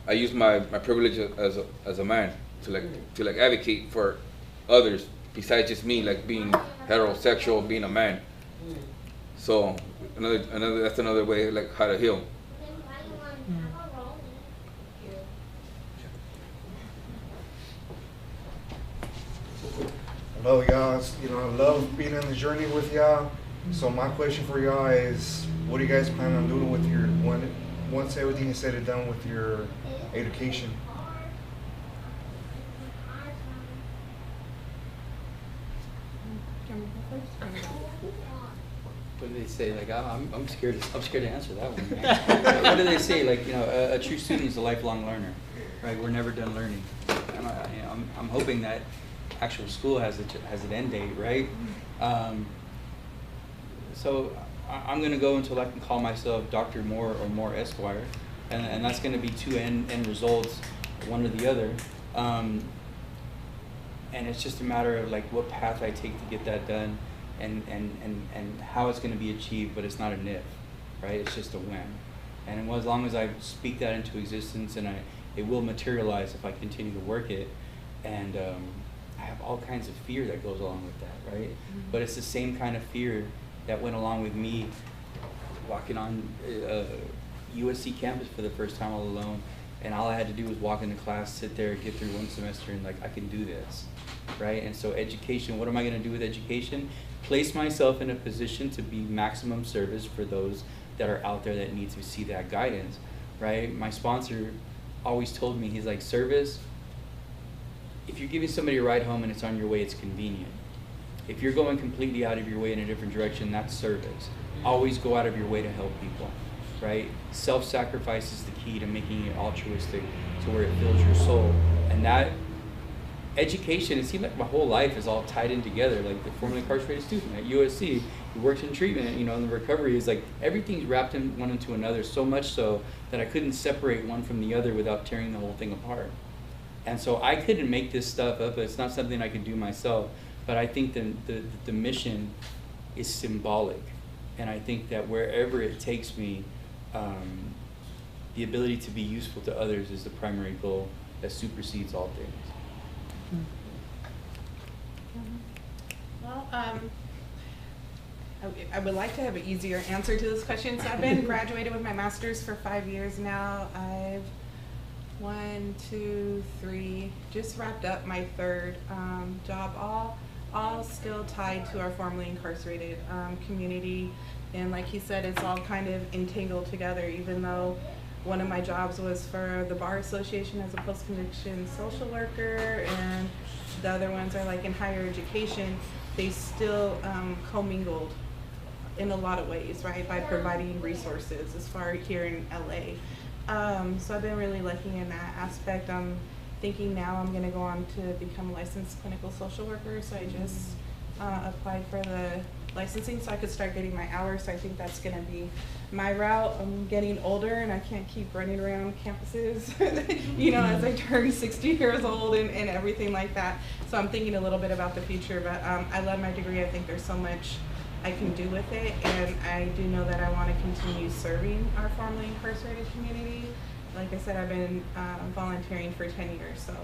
[SPEAKER 1] I use my privilege as a man to advocate for others besides just me, like being heterosexual, being a man. So that's another way like how to heal.
[SPEAKER 7] Hello, y'all. I love being on the journey with y'all. So my question for y'all is, what do you guys plan on doing with your once everything is said and done with your education?
[SPEAKER 4] What do they say? Like I'm scared. I'm scared to answer that one. What do they say? Like a true student is a lifelong learner, right? We're never done learning. I'm hoping that actual school has an end date, right? So I'm going to go until I can call myself Dr. Moore or Moore Esquire, and that's going to be 2 end results, one or the other. And it's just a matter of like what path I take to get that done, and how it's going to be achieved. But it's not an if, right? It's just a when. And as long as I speak that into existence, and it will materialize if I continue to work it. And I have all kinds of fear that goes along with that, right? But it's the same kind of fear that went along with me walking on USC campus for the first time all alone, and all I had to do was walk into class, sit there, get through one semester, and like, I can do this, right? And so education, what am I gonna do with education? Place myself in a position to be maximum service for those that are out there that need to see that guidance, right? My sponsor always told me, he's like, service, if you're giving somebody a ride home and it's on your way, it's convenient. If you're going completely out of your way in a different direction, that's service. Always go out of your way to help people, right? Self-sacrifice is the key to making it altruistic to where it fills your soul. And that education, it seemed like my whole life is all tied in together. Like the formerly incarcerated student at USC who worked in treatment, and the recovery is like everything's wrapped in one into another, so much so that I couldn't separate one from the other without tearing the whole thing apart. And so I couldn't make this stuff up. It's not something I could do myself. But I think the mission is symbolic. And I think that wherever it takes me, the ability to be useful to others is the primary goal that supersedes all things.
[SPEAKER 5] Well, I would like to have an easier answer to this question. So I've been graduated with my master's for 5 years now. I've 1, 2, 3, just wrapped up my 3rd job, all still tied to our formerly incarcerated community. And like he said, it's all kind of entangled together, even though one of my jobs was for the Bar Association as a post-conviction social worker, and the other ones are like in higher education. They still commingled in a lot of ways, right, by providing resources as far here in LA. So I've been really lucky in that aspect. I'm thinking now I'm going to go on to become a licensed clinical social worker. So I just applied for the licensing so I could start getting my hours. So I think that's going to be my route. I'm getting older and I can't keep running around campuses, as I turn 60 years old and everything like that. So I'm thinking a little bit about the future, but I love my degree. I think there's so much I can do with it, and I do know that I want to continue serving our formerly incarcerated community. Like I said, I've been volunteering for 10 years, so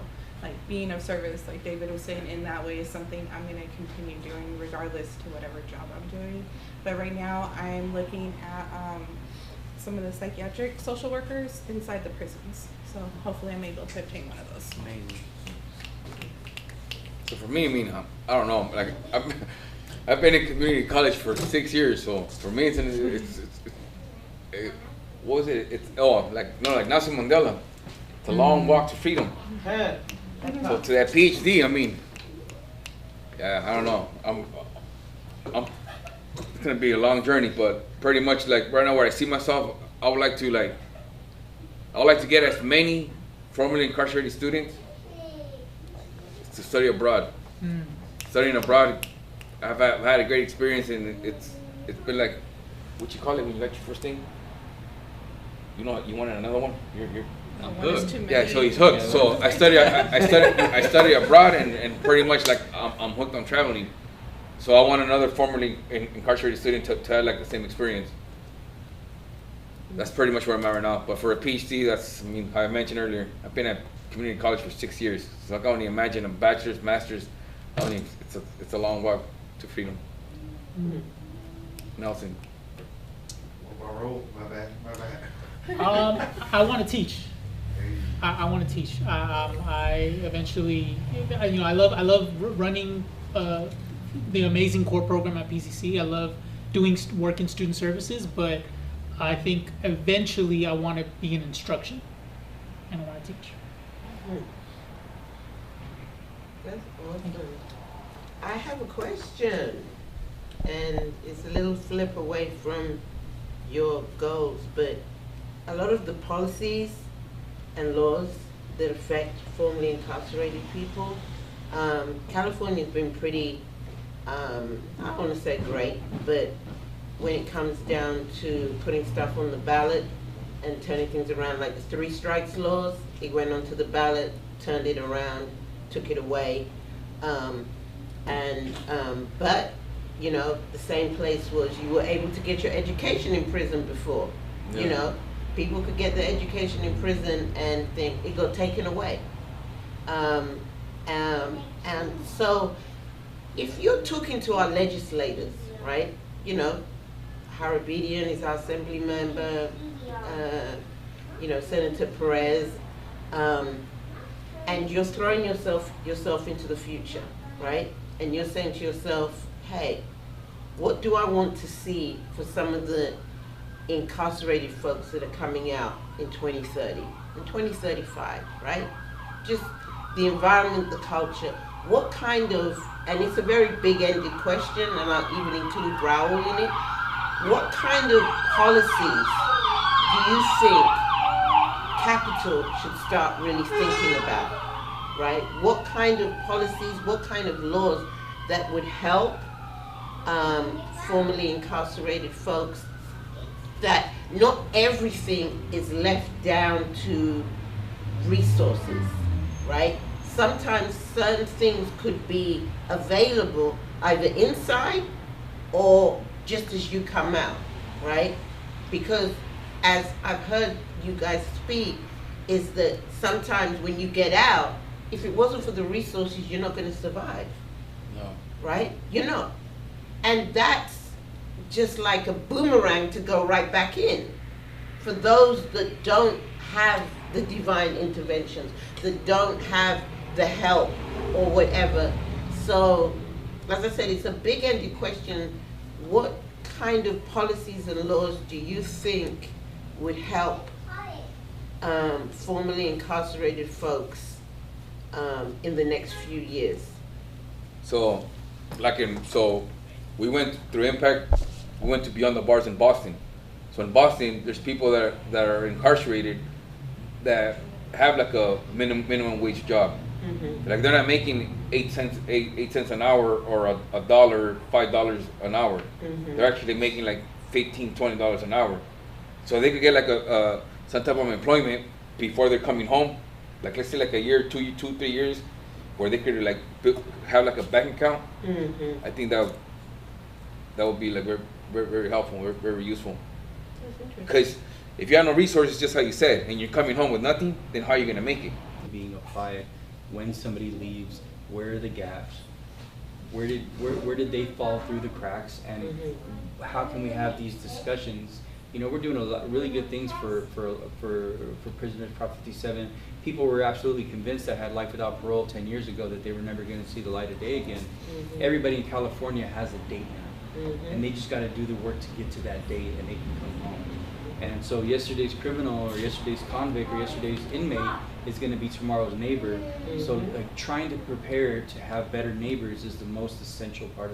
[SPEAKER 5] like being of service, like David was saying, in that way is something I'm going to continue doing regardless to whatever job I'm doing. But right now I'm looking at some of the psychiatric social workers inside the prisons. So hopefully I'm able to obtain one of those.
[SPEAKER 4] Amazing.
[SPEAKER 1] So for me, I mean, I don't know. Like I've been in community college for 6 years, so for me, it's what was it? It's like Nelson Mandela. It's a long walk to freedom. So to that PhD, I mean, yeah, I don't know. It's gonna be a long journey, but pretty much like right now where I see myself, I would like to get as many formerly incarcerated students to study abroad. Studying abroad, I've had a great experience, and it's been like, what you call it when you like your first thing? You know, you wanted another one. You're
[SPEAKER 5] One is too many.
[SPEAKER 1] yeah, so he's hooked. So I study abroad, and pretty much like I'm hooked on traveling. So I want another formerly incarcerated student to have like the same experience. That's pretty much where I'm at right now. But for a PhD, that's, I mean, I mentioned earlier, I've been at community college for 6 years. So I can only imagine a bachelor's, master's. It's a long walk to freedom. Nelson.
[SPEAKER 7] My role, my bad.
[SPEAKER 3] I want to teach. I want to teach. I eventually, I love running the amazing core program at PCC. I love doing work in student services, but I think eventually I want to be in instruction, and I want to teach.
[SPEAKER 2] That's awesome. I have a question, and it's a little flip away from your goals, but a lot of the policies and laws that affect formerly incarcerated people, California's been pretty, I don't want to say great, but when it comes down to putting stuff on the ballot and turning things around, like the 3 strikes laws, it went onto the ballot, turned it around, took it away, but you know, the same place was you were able to get your education in prison before.
[SPEAKER 1] Yeah.
[SPEAKER 2] You know, people could get their education in prison and think it got taken away. And so, if you're talking to our legislators, right? You know, Harabedian is our assembly member. You know, Senator Perez, and you're throwing yourself into the future, right? And you're saying to yourself, hey, what do I want to see for some of the incarcerated folks that are coming out in 2030, in 2035, right? Just the environment, the culture, what kind of, and it's a very big-ended question, and I'll even include Raul in it, what kind of policies do you think Capital should start really thinking about, right? What kind of policies, what kind of laws that would help formerly incarcerated folks, that not everything is left down to resources, right? Sometimes certain things could be available either inside or just as you come out, right? Because as I've heard you guys speak, is that sometimes when you get out, if it wasn't for the resources, you're not going to survive.
[SPEAKER 1] No.
[SPEAKER 2] Right? You're not. And that's just like a boomerang to go right back in. For those that don't have the divine interventions, that don't have the help or whatever. So, as I said, it's a big-ended question. What kind of policies and laws do you think would help formerly incarcerated folks in the next few years?
[SPEAKER 1] So, we went through Impact. We went to Beyond the Bars in Boston. So in Boston, there's people that are incarcerated that have like a minimum wage job. Mm-hmm. Like they're not making 8 cents an hour or $1, $5 an hour. Mm-hmm. They're actually making like $15, $20 an hour. So they could get like some type of employment before they're coming home. Like let's say like a year, 2, 3 years, where they could like have like a bank account. Mm-hmm. I think that that would be like very helpful, very useful.
[SPEAKER 2] That's interesting.
[SPEAKER 1] Because if you have no resources, just like you said, and you're coming home with nothing, then how are you gonna make it?
[SPEAKER 4] Being applied when somebody leaves, where are the gaps? Where did they fall through the cracks, and how can we have these discussions? You know, we're doing a lot really good things for prisoners, Prop 57. People were absolutely convinced that had life without parole 10 years ago that they were never going to see the light of day again. Everybody in California has a date now, and they just got to do the work to get to that date, and they can come home. And so yesterday's criminal or yesterday's convict or yesterday's inmate is going to be tomorrow's neighbor. So like, trying to prepare to have better neighbors is the most essential part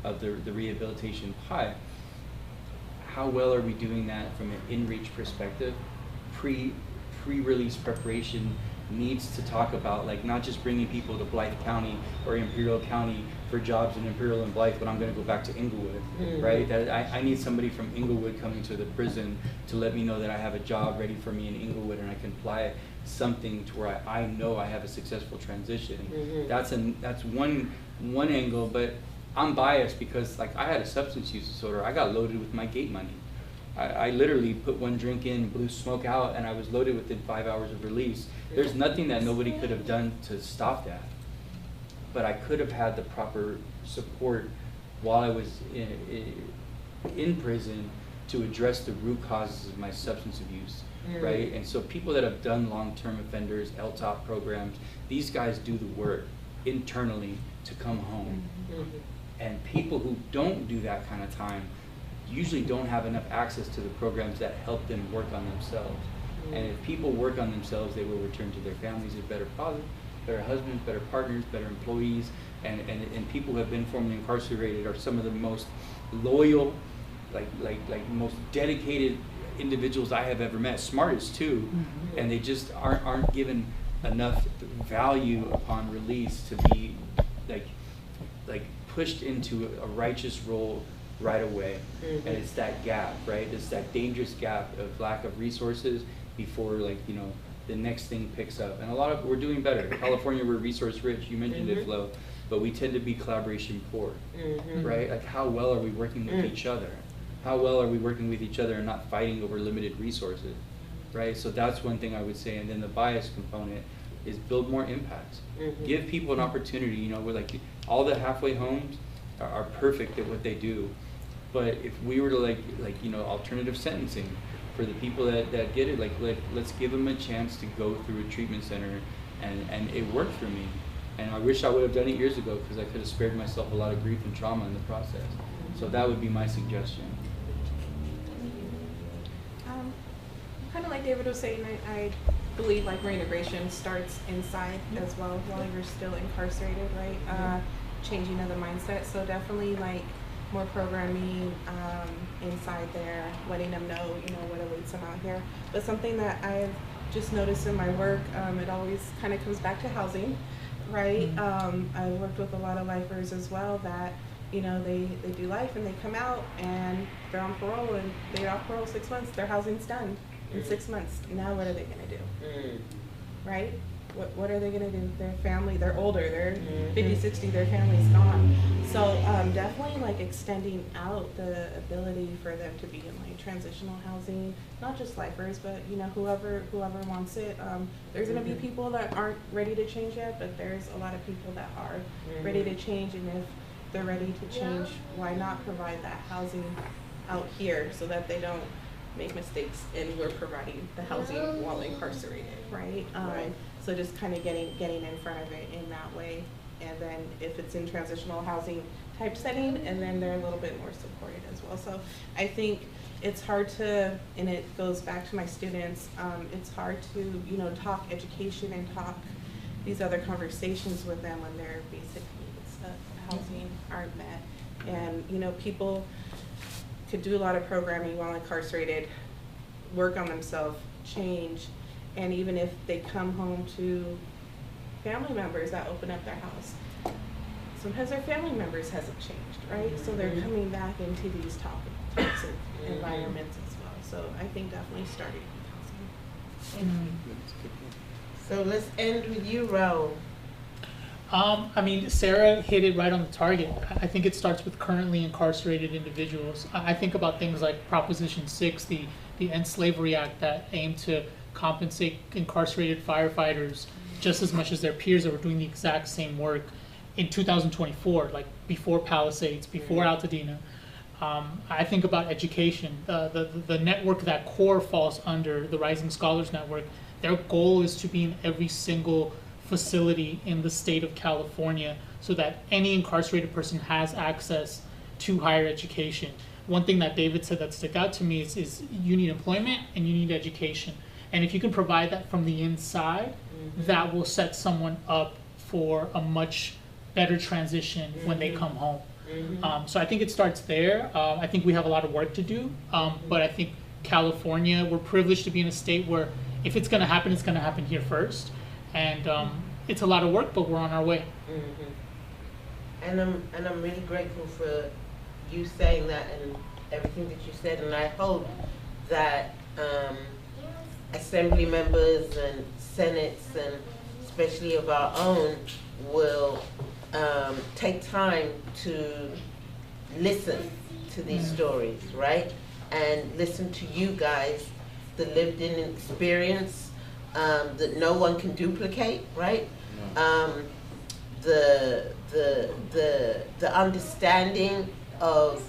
[SPEAKER 4] of the rehabilitation pie. How well are we doing that from an in-reach perspective? Pre-release preparation needs to talk about, like, not just bringing people to Blythe County or Imperial County for jobs in Imperial and Blythe, but I'm going to go back to Inglewood, right? That I need somebody from Inglewood coming to the prison to let me know that I have a job ready for me in Inglewood and I can apply something to where I know I have a successful transition. That's one angle, but I'm biased because, like, I had a substance use disorder. I got loaded with my gate money. I literally put one drink in, blew smoke out, and I was loaded within 5 hours of release. There's nothing that nobody could have done to stop that. But I could have had the proper support while I was in prison to address the root causes of my substance abuse, right? And so people that have done long-term offenders, LTOP programs, these guys do the work internally to come home. And people who don't do that kind of time usually don't have enough access to the programs that help them work on themselves. And if people work on themselves, they will return to their families as better fathers, better husbands, better partners, better employees, and people who have been formerly incarcerated are some of the most loyal, like most dedicated individuals I have ever met. Smartest too, and they just aren't given enough value upon release to be like pushed into a righteous role right away. And it's that gap, right? It's that dangerous gap of lack of resources before, like, you know, the next thing picks up. And we're doing better. In California, we're resource rich. You mentioned it, Flo, but we tend to be collaboration poor, right? Like, how well are we working with each other? How well are we working with each other and not fighting over limited resources, right? So that's one thing I would say. And then the bias component is build more impact. Give people an opportunity. You know, we're like, all the halfway homes are perfect at what they do. But if we were to like you know, alternative sentencing for the people that get it, like let's give them a chance to go through a treatment center, and it worked for me. And I wish I would have done it years ago because I could have spared myself a lot of grief and trauma in the process. So that would be my suggestion.
[SPEAKER 5] Kind of like David was saying, I believe like reintegration starts inside as well while you're still incarcerated, right? Changing of the mindset. So definitely like more programming inside there, letting them know, you know, what awaits them out here. But something that I've just noticed in my work, it always kind of comes back to housing, right? I've worked with a lot of lifers as well that, you know, they do life and they come out and they're on parole and they're off parole 6 months, their housing's done in 6 months. Now what are they gonna do, right? What are they going to do with their family? They're older, they're 50, 60, their family's gone. So definitely like extending out the ability for them to be in like transitional housing, not just lifers, but you know, whoever wants it. There's going to be people that aren't ready to change yet, but there's a lot of people that are ready to change, and if they're ready to change, why not provide that housing out here so that they don't make mistakes and we're providing the housing while incarcerated, right? So just kind of getting in front of it in that way, and then if it's in transitional housing type setting, and then they're a little bit more supported as well. So I think it's hard to, and it goes back to my students, it's hard to, you know, talk education and talk these other conversations with them when their basic needs of housing aren't met. And you know, people could do a lot of programming while incarcerated, work on themselves, change, and even if they come home to family members that open up their house, sometimes their family members hasn't changed, right? So they're coming back into these toxic environments as well. So I think definitely starting with housing.
[SPEAKER 2] So let's end with you, Raul.
[SPEAKER 3] I mean, Sarah hit it right on the target. I think it starts with currently incarcerated individuals. I think about things like Proposition 6, the End Slavery Act, that aimed to compensate incarcerated firefighters just as much as their peers that were doing the exact same work in 2024, like before Palisades, before Altadena. I think about education. The network that CORE falls under, the Rising Scholars Network, their goal is to be in every single facility in the state of California so that any incarcerated person has access to higher education. One thing that David said that stuck out to me is you need employment and you need education. And if you can provide that from the inside, that will set someone up for a much better transition when they come home. So I think it starts there. I think we have a lot of work to do, but I think California, we're privileged to be in a state where if it's gonna happen, it's gonna happen here first. And it's a lot of work, but we're on our way.
[SPEAKER 2] And I'm really grateful for you saying that and everything that you said, and I hope that assembly members and senates, and especially of our own, will take time to listen to these stories, right? And listen to you guys, the lived-in experience that no one can duplicate, right? The understanding of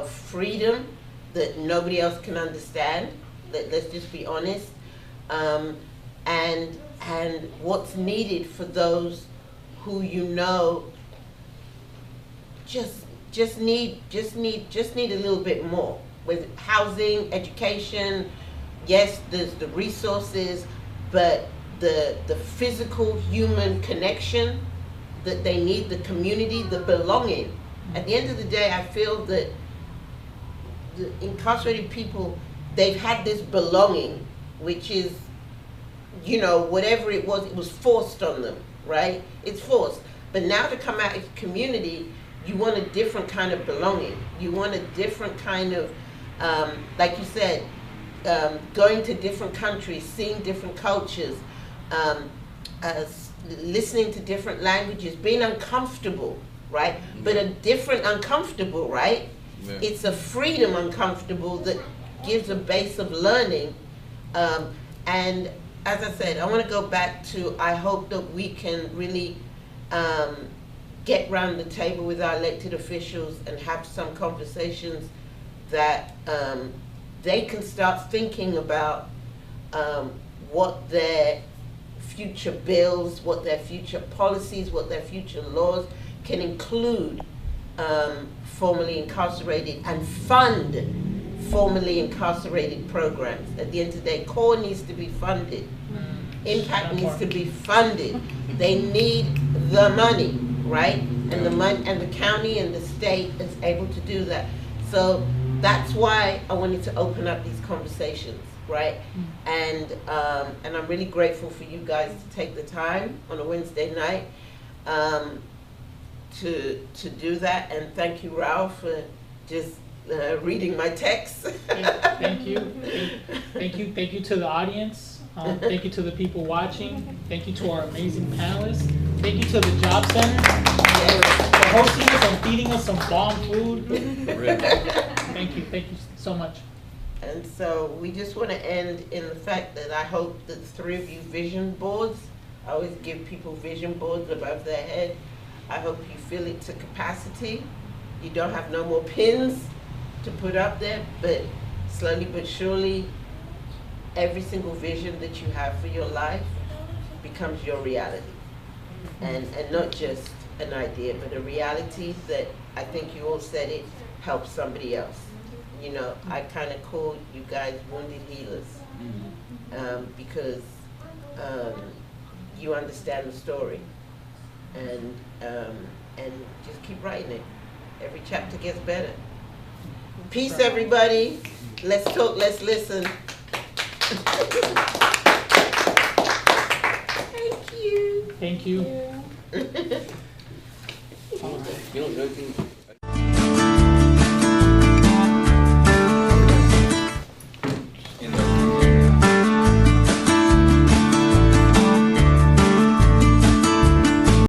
[SPEAKER 2] freedom that nobody else can understand. Let's just be honest. And what's needed for those who just need a little bit more with housing, education. Yes, there's the resources, but the physical human connection that they need, the community, the belonging. At the end of the day, I feel that the incarcerated people, they've had this belonging, which is, whatever it was forced on them, right? It's forced. But now to come out of the community, you want a different kind of belonging. You want a different kind of, like you said, going to different countries, seeing different cultures, listening to different languages, being uncomfortable, right? But a different uncomfortable, right?
[SPEAKER 1] Yeah.
[SPEAKER 2] It's a freedom uncomfortable that gives a base of learning. And as I said, I want to go back to, I hope that we can really get round the table with our elected officials and have some conversations that they can start thinking about what their future bills, what their future policies, what their future laws can include formerly incarcerated and fund formerly incarcerated programs. At the end of the day, CORE needs to be funded. Impact needs to be funded. They need the money, right? And the money, and the county and the state is able to do that. So that's why I wanted to open up these conversations, right? And I'm really grateful for you guys to take the time on a Wednesday night to do that. And thank you, Ralph, for just reading my text.
[SPEAKER 3] Thank you. Thank you to the audience. Thank you to the people watching. Thank you to our amazing panelists. Thank you to the Job Center for hosting us and feeding us some bomb food. Thank you so much.
[SPEAKER 2] And so we just want to end in the fact that I hope that the three of you vision boards, I always give people vision boards above their head. I hope you fill it to capacity. You don't have no more pins to put up there, but slowly but surely, every single vision that you have for your life becomes your reality. And not just an idea, but a reality that, I think you all said it, helps somebody else. I kind of call you guys wounded healers, because you understand the story, and just keep writing it. Every chapter gets better. Peace, everybody. Let's talk, let's listen. Thank you.
[SPEAKER 3] Thank you.
[SPEAKER 1] The other thing